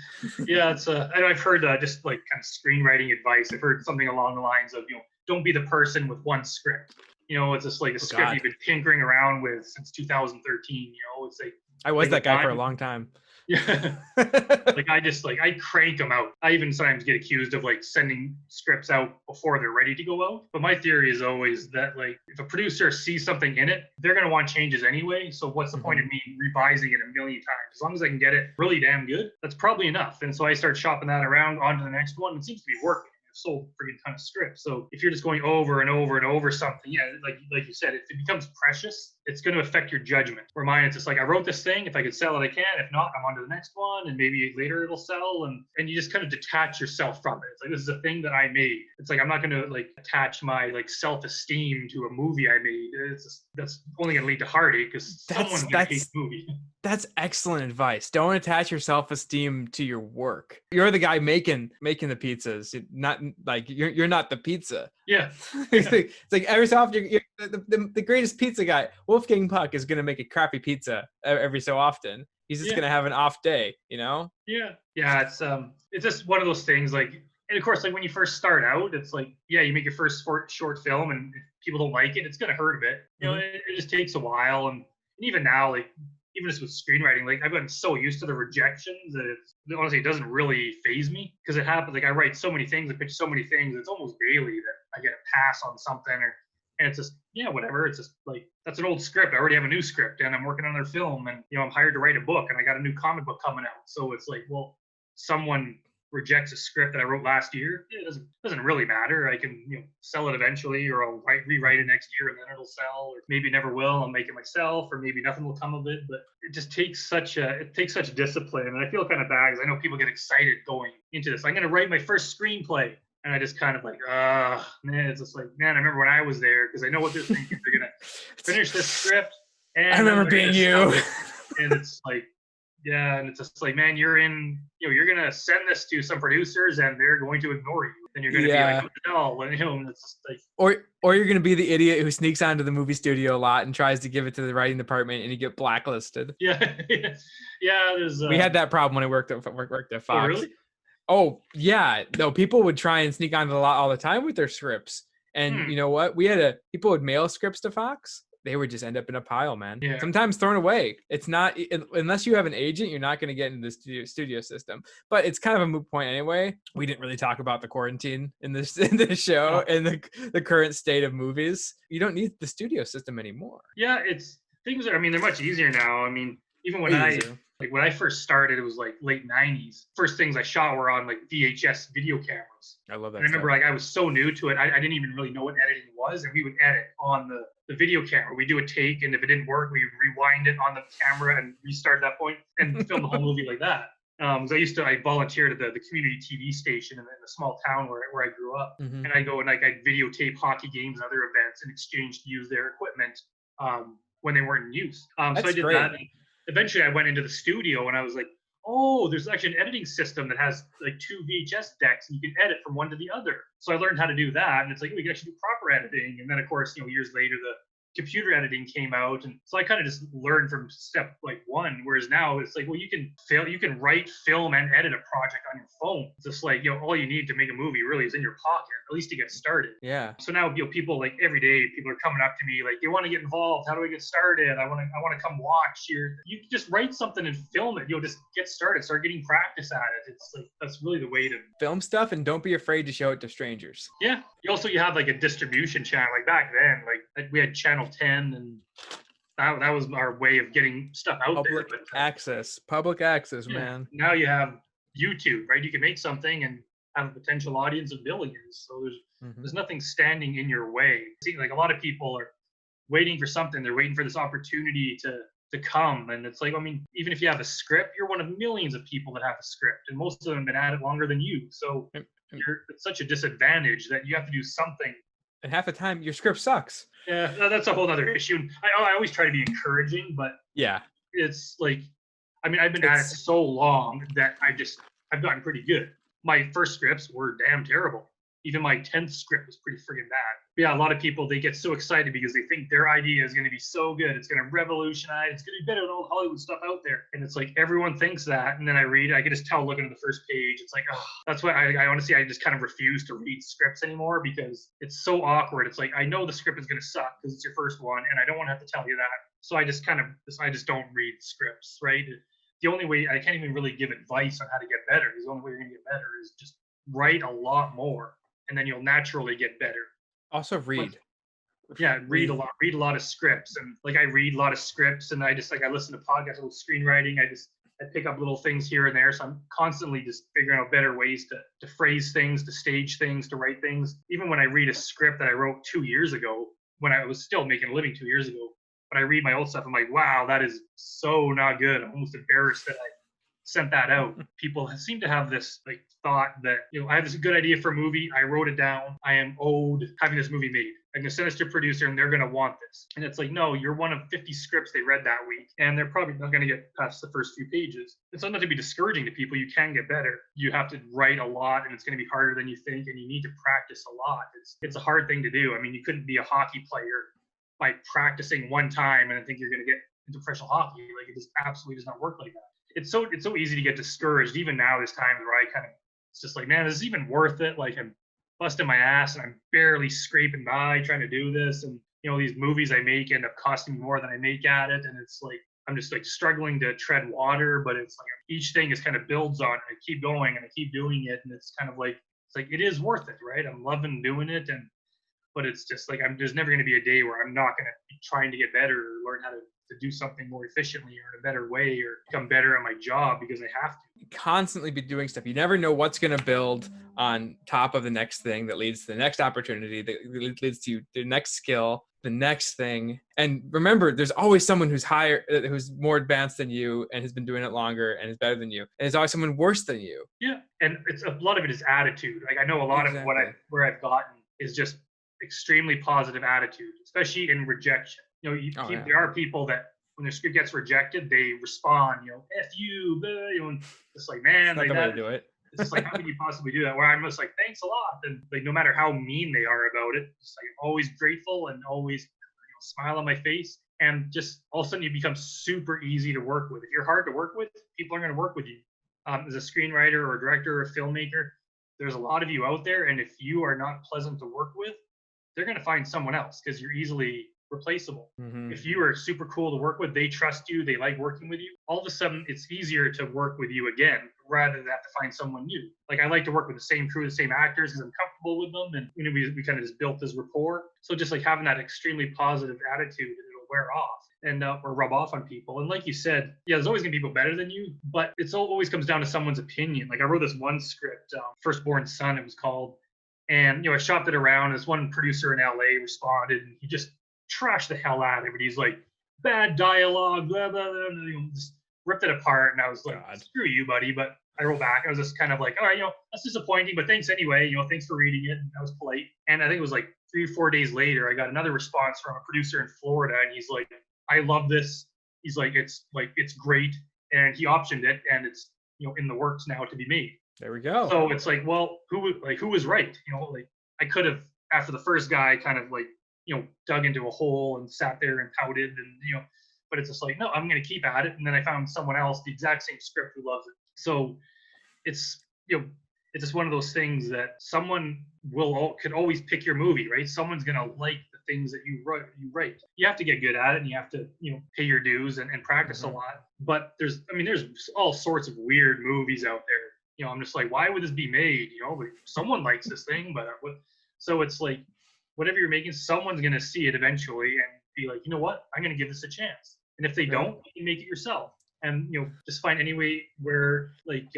yeah. It's and I've heard just like kind of screenwriting advice. I've heard something along the lines of, don't be the person with one script. It's just like a script God. you've been tinkering around with since 2013. It's like I was that guy for a I'm- long time. Yeah. Like I crank them out. I even sometimes get accused of like sending scripts out before they're ready to go out. But my theory is always that like if a producer sees something in it, they're gonna want changes anyway. So what's the point of me revising it a million times? As long as I can get it really damn good, that's probably enough. And so I start shopping that around onto the next one. It seems to be working. Sold a freaking ton of scripts. So if you're just going over and over and over something, yeah, like you said, if it becomes precious, it's going to affect your judgment. Where mine, it's just like I wrote this thing. If I could sell it, I can. If not, I'm on to the next one, and maybe later it'll sell. And you just kind of detach yourself from it. It's like this is a thing that I made. It's like I'm not going to like attach my like self-esteem to a movie I made. That's only going to lead to heartache because someone's going to hate the movie. That's excellent advice. Don't attach your self-esteem to your work. You're the guy making the pizzas, not like you're not the pizza. Yeah. It's like every so often you're the greatest pizza guy. Wolfgang Puck is gonna make a crappy pizza every so often. He's just gonna have an off day, Yeah. Yeah. It's just one of those things like, and of course, like when you first start out, it's like, yeah, you make your first short film and if people don't like it, it's gonna hurt a bit. It just takes a while. And even now, like, even just with screenwriting, like I've gotten so used to the rejections that honestly, it doesn't really faze me because it happens. Like I write so many things, I pitch so many things. It's almost daily that I get a pass on something, and it's just whatever. It's just like that's an old script. I already have a new script, and I'm working on their film, and I'm hired to write a book, and I got a new comic book coming out. So it's like, well, someone rejects a script that I wrote last year. It doesn't really matter. I can sell it eventually, or I'll rewrite it next year and then it'll sell, or maybe never will. I'll make it myself, or maybe nothing will come of it. But it just takes such discipline, and I feel kind of bad because I know people get excited going into this. I'm going to write my first screenplay, and I just kind of like, man, it's just like, man, I remember when I was there because I know what they're thinking. They're going to finish this script, and I remember being you. And it's like. Yeah, and it's just like, man, you're gonna send this to some producers and they're going to ignore you. And you're gonna be like, what the hell? And it's just like, or you're gonna be the idiot who sneaks onto the movie studio a lot and tries to give it to the writing department and you get blacklisted. Yeah, yeah. There's we had that problem when I worked at Fox. Oh, really? Oh yeah, no, people would try and sneak onto the lot all the time with their scripts, and you know what? People would mail scripts to Fox. They would just end up in a pile, man. Yeah. Sometimes thrown away. It's not, unless you have an agent, you're not going to get into the studio system. But it's kind of a moot point anyway. We didn't really talk about the quarantine in this show and the current state of movies. You don't need the studio system anymore. Yeah, they're much easier now. I mean, even when when I first started, it was like late 90s. First things I shot were on like VHS video cameras. I love that. And I remember like I was so new to it, I didn't even really know what editing was, and we would edit on the video camera. We do a take, and if it didn't work, we rewind it on the camera and restart that point and film the whole movie like that. So I volunteered at the community TV station in a small town where I grew up, and I go and I'd videotape hockey games and other events in exchange to use their equipment when they weren't in use. So I did that. And eventually, I went into the studio and I was like, oh, there's actually an editing system that has like 2 VHS decks and you can edit from one to the other. So I learned how to do that, and it's like, we can actually do proper editing. And then of course, years later, the computer editing came out, and so I kind of just learned from step like one. Whereas now it's like, well, you can write, film, and edit a project on your phone. It's just like all you need to make a movie really is in your pocket, at least to get started. Yeah. So now people like every day, people are coming up to me like, they want to get involved. How do I get started? I want to come watch. You can just write something and film it. Just get started, start getting practice at it. It's like that's really the way to film stuff, and don't be afraid to show it to strangers. Yeah. You have like a distribution channel. Like back then, like we had Channel 10, and that was our way of getting stuff out there. Public access, man. Now you have YouTube, right? You can make something and have a potential audience of millions. So there's nothing standing in your way. See, like a lot of people are waiting for something. They're waiting for this opportunity to come. And it's like, even if you have a script, you're one of millions of people that have a script, and most of them have been at it longer than you. So it's such a disadvantage that you have to do something. And half the time, your script sucks. Yeah, that's a whole other issue. I always try to be encouraging, but yeah, it's like, I've been at it so long that I've gotten pretty good. My first scripts were damn terrible. Even my 10th script was pretty friggin' bad. yeah, a lot of people, they get so excited because they think their idea is going to be so good. It's going to revolutionize. It's going to be better than all the Hollywood stuff out there. And it's like, everyone thinks that. And then I read, I can just tell looking at the first page. It's like, oh, that's why I honestly, I just kind of refuse to read scripts anymore because it's so awkward. It's like, I know the script is going to suck because it's your first one and I don't want to have to tell you that. So I just don't read scripts, right? The only way, I can't even really give advice on how to get better. The only way you're going to get better is just write a lot more and then you'll naturally get better. Also read. Yeah, read a lot of scripts. And like I read a lot of scripts and I listen to podcasts about screenwriting. I pick up little things here and there. So I'm constantly just figuring out better ways to phrase things, to stage things, to write things. Even when I read a script that I wrote 2 years ago, when I was still making a living 2 years ago, when I read my old stuff, I'm like, wow, that is so not good. I'm almost embarrassed that I sent that out. People seem to have this like thought that, I have this good idea for a movie. I wrote it down. I am owed having this movie made. I'm going to send this to a producer and they're going to want this. And it's like, no, you're one of 50 scripts they read that week. And they're probably not going to get past the first few pages. It's not to be discouraging to people. You can get better. You have to write a lot and it's going to be harder than you think. And you need to practice a lot. It's a hard thing to do. I mean, you couldn't be a hockey player by practicing one time and I think you're going to get into professional hockey. Like it just absolutely does not work like that. It's so easy to get discouraged. Even now, there's times where it's just like, man, is this even worth it? Like I'm busting my ass and I'm barely scraping by trying to do this. And, these movies I make end up costing me more than I make at it. And it's like, I'm just like struggling to tread water, but it's like each thing is kind of builds on it. I keep going and I keep doing it. And it's kind of like, it is worth it, right? I'm loving doing it. But it's just like, there's never going to be a day where I'm not going to be trying to get better or learn how to do something more efficiently or in a better way or become better at my job because I have to. Constantly be doing stuff. You never know what's going to build on top of the next thing that leads to the next opportunity, that leads to the next skill, the next thing. And remember, there's always someone who's higher, who's more advanced than you and has been doing it longer and is better than you. And there's always someone worse than you. Yeah. And it's a lot of it is attitude. Like I know a lot of where I've gotten is just extremely positive attitude, especially in rejection. There are people that when their script gets rejected, they respond, F you, and it's like, man, like that. Do it. It's just like, how can you possibly do that? Where I'm just like, thanks a lot. And like, no matter how mean they are about it, just like I'm always grateful and always smile on my face. And just all of a sudden you become super easy to work with. If you're hard to work with, people are going to work with you. As a screenwriter or a director or a filmmaker, there's a lot of you out there. And if you are not pleasant to work with, they're going to find someone else because you're easily replaceable. Mm-hmm. If you are super cool to work with, they trust you, they like working with you, all of a sudden it's easier to work with you again rather than have to find someone new. Like I like to work with the same crew, the same actors because I'm comfortable with them and we kind of just built this rapport. So just like having that extremely positive attitude, it'll wear off and or rub off on people. And like you said, yeah, there's always gonna be people better than you, but it always comes down to someone's opinion. Like I wrote this one script, Firstborn Son it was called, and I shopped it around. This one producer in LA responded and he just trashed the hell out of it. He's like, bad dialogue, blah, blah, blah, just ripped it apart. And I was like, screw you, buddy. But I wrote back. I was just kind of like, all right, that's disappointing, but thanks anyway. Thanks for reading it. And I was polite. And I think it was like 3 or 4 days later, I got another response from a producer in Florida. And he's like, I love this. He's like, it's great. And he optioned it. And it's, in the works now to be made. There we go. So it's like, well, who was right? Like I could have, after the first guy kind of like, dug into a hole and sat there and pouted and, but it's just like, no, I'm going to keep at it. And then I found someone else, the exact same script who loves it. So it's, it's just one of those things that someone could always pick your movie, right? Someone's going to like the things that you write. You have to get good at it and you have to, pay your dues and practice a lot. But there's all sorts of weird movies out there. I'm just like, why would this be made? Someone likes this thing, but so it's like, whatever you're making, someone's going to see it eventually and be like, you know what, I'm going to give this a chance. And if they don't, you can make it yourself. And, just find any way where, like,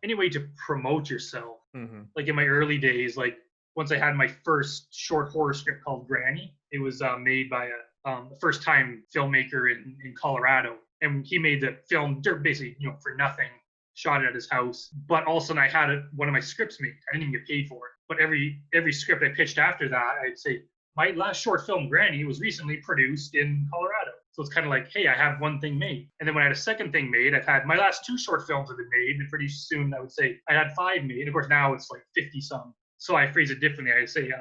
any way to promote yourself. Mm-hmm. Like in my early days, like once I had my first short horror script called Granny, it was made by a first-time filmmaker in Colorado. And he made the film basically, for nothing, shot it at his house. But all of a sudden I had one of my scripts made. I didn't even get paid for it. But every script I pitched after that, I'd say, my last short film, Granny, was recently produced in Colorado. So it's kind of like, hey, I have one thing made. And then when I had a second thing made, I've had my last 2 short films have been made. And pretty soon I would say I had 5 made. Of course, now it's like 50 some. So I phrase it differently. I say,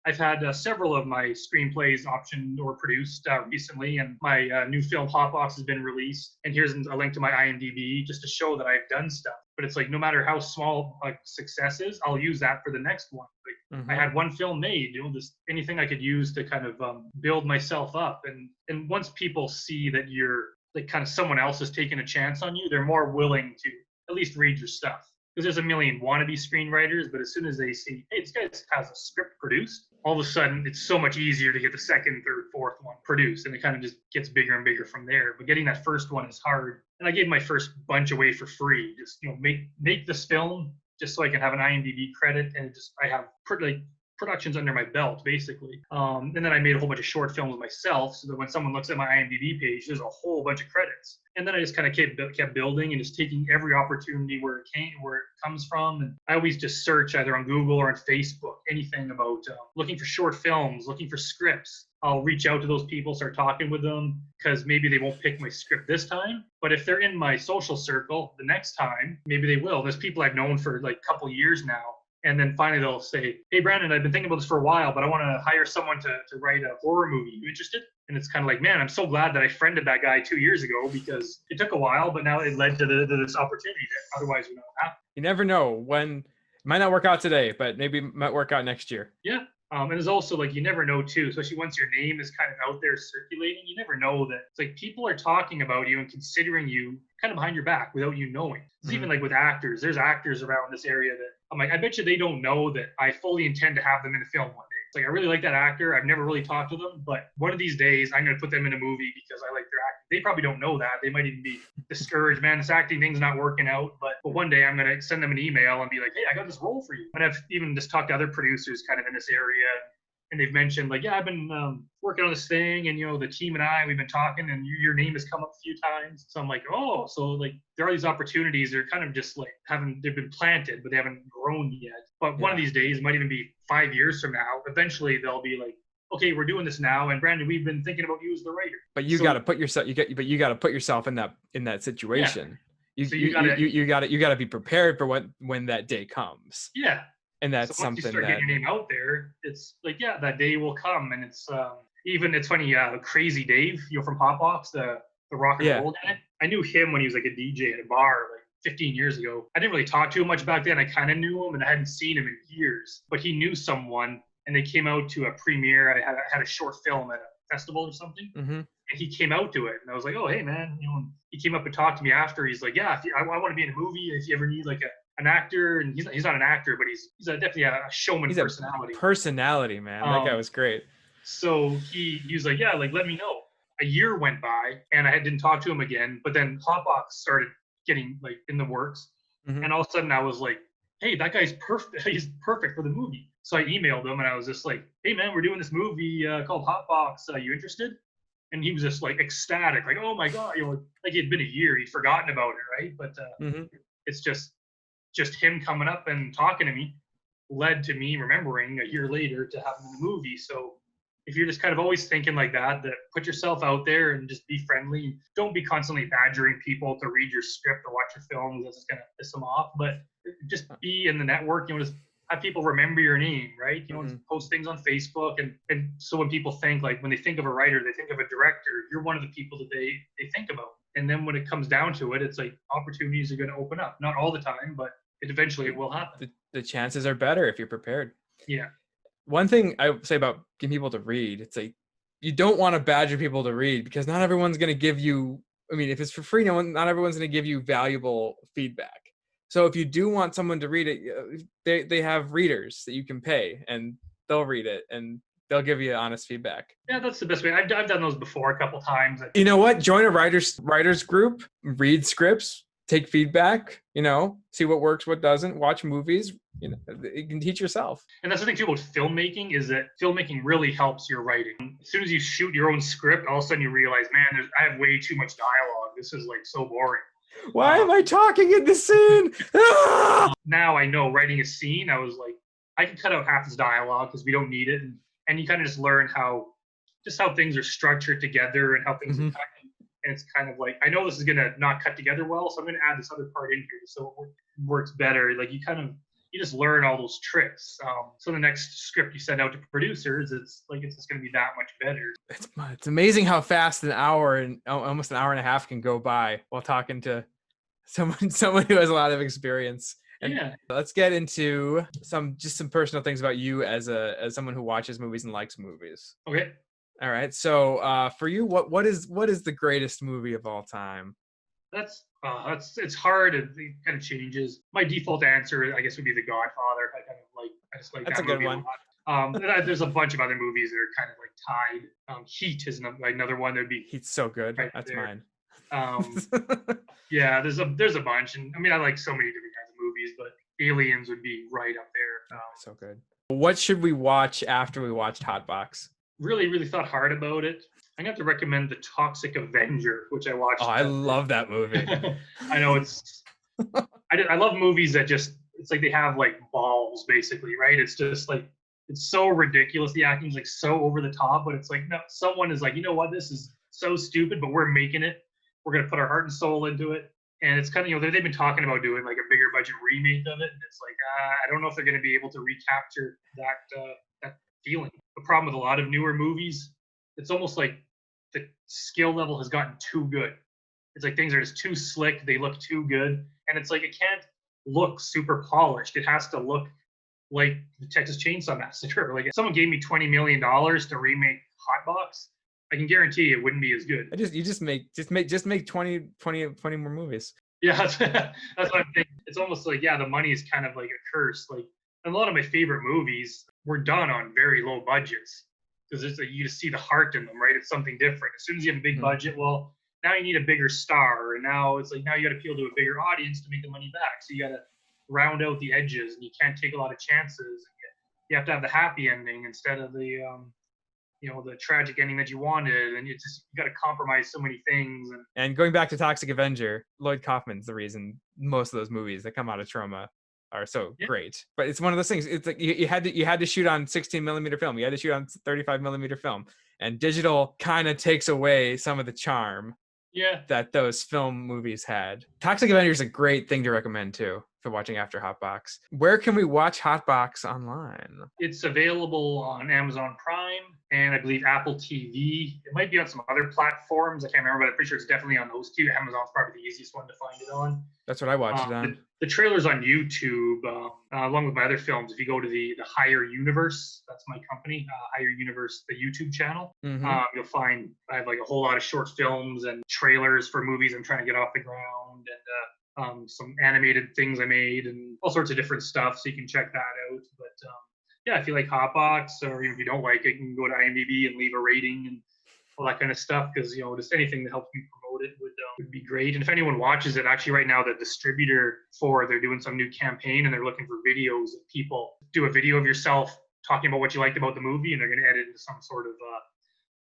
I've had several of my screenplays optioned or produced recently, and my new film Hotbox has been released. And here's a link to my IMDb just to show that I've done stuff. But it's like no matter how small success is, I'll use that for the next one. Like I had one film made, just anything I could use to kind of build myself up. And once people see that you're like kind of someone else is taking a chance on you, they're more willing to at least read your stuff. Because there's a million wannabe screenwriters, but as soon as they see, hey, this guy has a script produced, all of a sudden it's so much easier to get the second, third, fourth one produced, and it kind of just gets bigger and bigger from there. But getting that first one is hard, and I gave my first bunch away for free. Just make this film just so I can have an IMDb credit, and I have productions under my belt basically. And then I made a whole bunch of short films myself, so that when someone looks at my IMDb page, there's a whole bunch of credits. And then I just kind of kept building and just taking every opportunity where it comes from. And I always just search either on Google or on Facebook, anything about looking for short films, looking for scripts. I'll reach out to those people, start talking with them, because maybe they won't pick my script this time. But if they're in my social circle the next time, maybe they will. There's people I've known for like a couple years now. And then finally they'll say, hey, Brandon, I've been thinking about this for a while, but I want to hire someone to write a horror movie. You interested? And it's kind of like, man, I'm so glad that I friended that guy 2 years ago, because it took a while, but now it led to this opportunity that otherwise would not happen. You never know when. It might not work out today, but maybe it might work out next year. Yeah. And there's also like, you never know too, especially once your name is kind of out there circulating, you never know that it's like people are talking about you and considering you kind of behind your back without you knowing. It's even like with actors, there's actors around this area that I'm like, I bet you they don't know that I fully intend to have them in a film one day. It's like, I really like that actor. I've never really talked to them, but one of these days I'm going to put them in a movie because I like their acting. They probably don't know that. They might even be discouraged, man, this acting thing's not working out. But one day I'm going to send them an email and be like, hey, I got this role for you. And I've even just talked to other producers kind of in this area, and they've mentioned like, yeah, I've been working on this thing, and the team and we've been talking, and your name has come up a few times. So I'm like, oh, so like there are these opportunities. They're kind of just like they've been planted, but they haven't grown yet. But one of these days, it might even be 5 years from now, eventually they'll be like, okay, we're doing this now, and Brandon, we've been thinking about you as the writer. But you got to put yourself. You got to put yourself in that situation. Yeah. You got to be prepared for when that day comes. Yeah. And that's so once something you start getting your name out there, it's like, yeah, that day will come. And it's it's funny, Crazy Dave, from Hotbox, the rock and roll guy. I knew him when he was like a DJ at a bar like 15 years ago. I didn't really talk to him much back then. I kind of knew him, and I hadn't seen him in years. But he knew someone, and they came out to a premiere. I had a short film at a festival or something. And he came out to it, and I was like, oh, hey, man. He came up and talked to me after. He's like, yeah, I want to be in a movie. If you ever need like an actor, and he's not an actor, but he's definitely a showman personality. Personality, man. That guy was great. So he was like, yeah, like let me know. A year went by, and I didn't talk to him again. But then Hotbox started getting like in the works, and all of a sudden I was like, hey, that guy's perfect. He's perfect for the movie. So I emailed him, and I was just like, hey, man, we're doing this movie called Hotbox. You interested? And he was just like ecstatic, like, oh my god, like it had been a year, he'd forgotten about it, right? But it's just him coming up and talking to me led to me remembering a year later to have him in the movie. So if you're just kind of always thinking like that put yourself out there and just be friendly. Don't be constantly badgering people to read your script or watch your films. That's just going to piss them off. But just be in the network, just have people remember your name, right? Just post things on Facebook. And so when people think, like when they think of a writer, they think of a director, you're one of the people that they think about. And then when it comes down to it, it's like opportunities are going to open up. Not all the time, but eventually it will happen. The chances are better if you're prepared. Yeah. One thing I would say about getting people to read, it's like you don't want to badger people to read, because not everyone's going to give you, if it's for free, not everyone's going to give you valuable feedback. So if you do want someone to read it, they have readers that you can pay, and they'll read it and they'll give you honest feedback. Yeah, that's the best way. I've done those before a couple times. You know what? Join a writers group, read scripts, take feedback, see what works, what doesn't, watch movies, you can teach yourself. And that's the thing too about filmmaking, is that filmmaking really helps your writing. As soon as you shoot your own script, all of a sudden you realize, man, I have way too much dialogue. This is like so boring. Why am I talking in this scene? Now I know writing a scene, I was like, I can cut out half this dialogue because we don't need it. And you kind of just learn how things are structured together and how things are cut. And it's kind of like, I know this is going to not cut together well, so I'm going to add this other part in here so it works better. Like you you just learn all those tricks. So the next script you send out to producers, it's just going to be that much better. It's amazing how fast an hour and almost an hour and a half can go by while talking to someone who has a lot of experience. And yeah. Let's get into some personal things about you as someone who watches movies and likes movies. Okay. All right. So for you, what is the greatest movie of all time? It's hard. It kind of changes. My default answer, I guess, would be The Godfather. I just like That's that a good movie one. a lot. There's a bunch of other movies that are kind of like tied. Heat is another one that would be. Heat's so good. Right That's there. mine. Yeah, there's a bunch, and I mean I like so many different kinds of movies, but Aliens would be right up there. So good. What should we watch after we watched Hotbox? Really thought hard about it. I'm gonna have to recommend The Toxic Avenger, which I watched. Oh, I love that movie. I know I love movies that it's like they have like balls basically, right? It's just like it's so ridiculous. The acting's like so over the top, but it's like no, someone is like, you know what, this is so stupid, but we're making it. We're gonna put our heart and soul into it. And it's kind of, they've been talking about doing like a bigger budget remake of it. And it's like, I don't know if they're going to be able to recapture that feeling. The problem with a lot of newer movies, it's almost like the skill level has gotten too good. It's like things are just too slick. They look too good. And it's like, it can't look super polished. It has to look like the Texas Chainsaw Massacre. Like if someone gave me $20 million to remake Hotbox, I can guarantee it wouldn't be as good. You just make 20 more movies. Yeah, that's what I'm thinking. It's almost like, the money is kind of like a curse. Like a lot of my favorite movies were done on very low budgets because it's like you just see the heart in them, right? It's something different. As soon as you have a big budget, well, now you need a bigger star, and now it's like now you got to appeal to a bigger audience to make the money back. So you got to round out the edges, and you can't take a lot of chances. You have to have the happy ending instead of the the tragic ending that you wanted, and you got to compromise so many things. And going back to Toxic Avenger, Lloyd Kaufman's the reason most of those movies that come out of Trauma are so great. But it's one of those things. It's like you had to shoot on 16mm film. You had to shoot on 35mm film, and digital kind of takes away some of the charm that those film movies had. Toxic Avenger is a great thing to recommend too for watching after Hotbox. Where can we watch Hotbox online? It's available on Amazon Prime and I believe Apple TV. It might be on some other platforms. I can't remember, but I'm pretty sure it's definitely on those two. Amazon's probably the easiest one to find it on. That's what I watched it on. The trailer's on YouTube, along with my other films. If you go to the Higher Universe, that's my company, Higher Universe, the YouTube channel, you'll find I have like a whole lot of short films and trailers for movies I'm trying to get off the ground, and some animated things I made, and all sorts of different stuff. So you can check that out. But if you like Hotbox, or even if you don't like it, you can go to IMDb and leave a rating and all that kind of stuff, because just anything that helps me promote it would be great. And if anyone watches it, actually right now the distributor they're doing some new campaign, and they're looking for videos of people. Do a video of yourself talking about what you liked about the movie, and they're going to edit into some sort of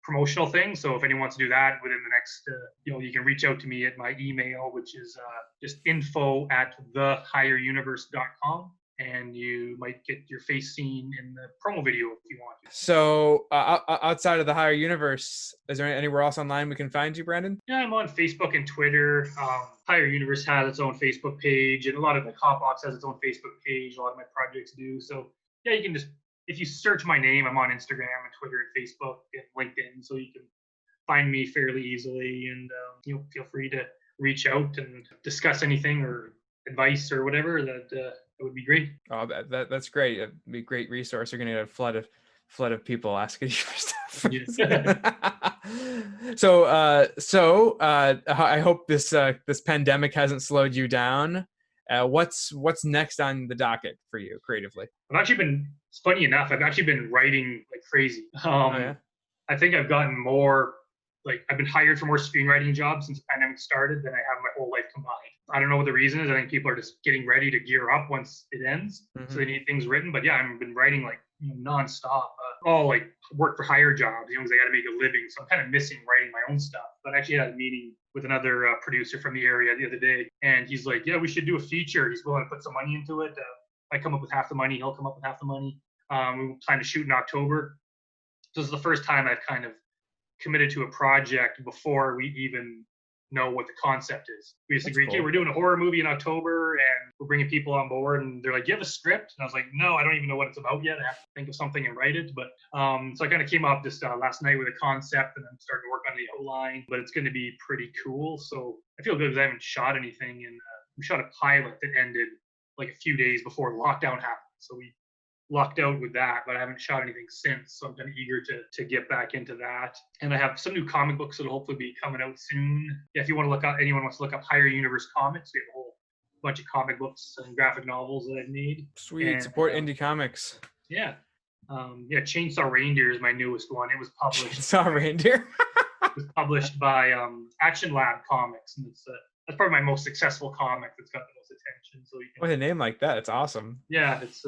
promotional thing. So if anyone wants to do that within the next, you can reach out to me at my email, which is just info@thehigheruniverse.com. And you might get your face seen in the promo video if you want to. So outside of the Higher Universe, is there anywhere else online we can find you, Brandon? Yeah, I'm on Facebook and Twitter. Higher Universe has its own Facebook page, and a lot of the Hotbox has its own Facebook page. A lot of my projects do. So you can just, if you search my name, I'm on Instagram and Twitter and Facebook and LinkedIn, so you can find me fairly easily. And feel free to reach out and discuss anything or advice or whatever that would be great. Oh, that's great. It'd be a great resource. You're going to get a flood of people asking you for stuff. So I hope this pandemic hasn't slowed you down. What's next on the docket for you creatively? It's funny enough, I've actually been writing like crazy. I think I've gotten more, I've been hired for more screenwriting jobs since the pandemic started than I have my whole life combined. I don't know what the reason is. I think people are just getting ready to gear up once it ends. So they need things written. But I've been writing nonstop. All work for hire jobs, because I got to make a living. So I'm kind of missing writing my own stuff. But I actually had a meeting with another producer from the area the other day. And he's like, we should do a feature. He's willing to put some money into it. I come up with half the money. He'll come up with half the money. We plan to shoot in October. So this is the first time I've kind of committed to a project before we even know what the concept is. We just That's agreed, okay, cool. we're doing a horror movie in October and we're bringing people on board. And they're like, do you have a script? And I was like, no, I don't even know what it's about yet. I have to think of something and write it. But so I kind of came up just last night with a concept and I'm starting to work on the outline, but it's going to be pretty cool. So I feel good because I haven't shot anything. And we shot a pilot that ended like a few days before lockdown happened. So we lucked out with that, but I haven't shot anything since. So I'm kind of eager to get back into that. And I have some new comic books that'll hopefully be coming out soon. Yeah, if you want to look up, anyone wants to look up Higher Universe Comics, we have a whole bunch of comic books and graphic novels that I've made. Sweet. And, Support indie comics. Yeah. Chainsaw Reindeer is my newest one. It was published. Chainsaw Reindeer. It was published by Action Lab Comics, and that's probably my most successful comic that's got the most attention. So you can, With a name like that, it's awesome. yeah, it's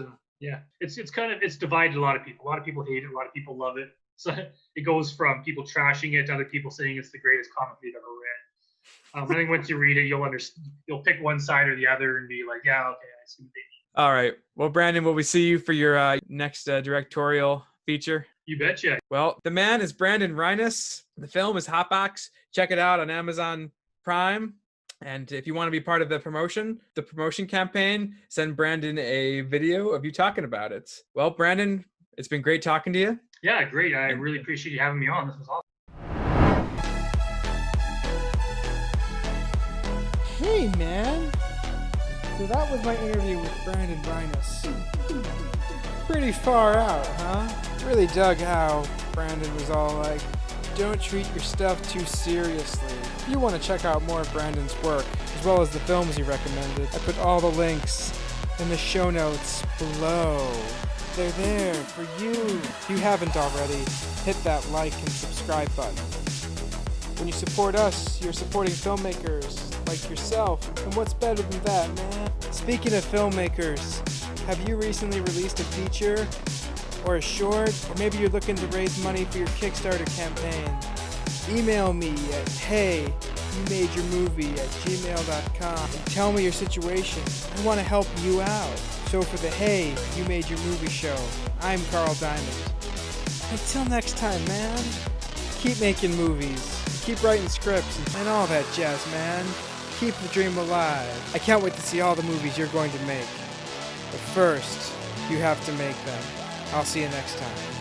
kind of it's divided a lot of people. A lot of people hate it. A lot of people love it. So it goes from people trashing it to other people saying it's the greatest comic they've ever read. I think once you read it, you'll pick one side or the other and be like, yeah, okay, I see what they mean. All right. Well, Brandon, will we see you for your next directorial feature? You betcha. Well, the man is Brandon Rhiness. The film is Hotbox. Check it out on Amazon Prime. And if you want to be part of the promotion campaign, send Brandon a video of you talking about it. Well, Brandon, it's been great talking to you. Yeah, great. I really appreciate you having me on. This was awesome. Hey, man. So that was my interview with Brandon Rhiness. Pretty far out, huh? Really dug how Brandon was all like, don't treat your stuff too seriously. If you want to check out more of Brandon's work, as well as the films he recommended, I put all the links in the show notes below. They're there for you. If you haven't already, hit that like and subscribe button. When you support us, you're supporting filmmakers like yourself. And what's better than that, man? Speaking of filmmakers, have you recently released a feature or a short? Or maybe you're looking to raise money for your Kickstarter campaign? Email me at heyyoumadeyourmovie@gmail.com and tell me your situation. I want to help you out. So for the Hey You Made Your Movie show, I'm Carl Diamond. Until next time, man, keep making movies, keep writing scripts, and all that jazz, man. Keep the dream alive. I can't wait to see all the movies you're going to make. But first, you have to make them. I'll see you next time.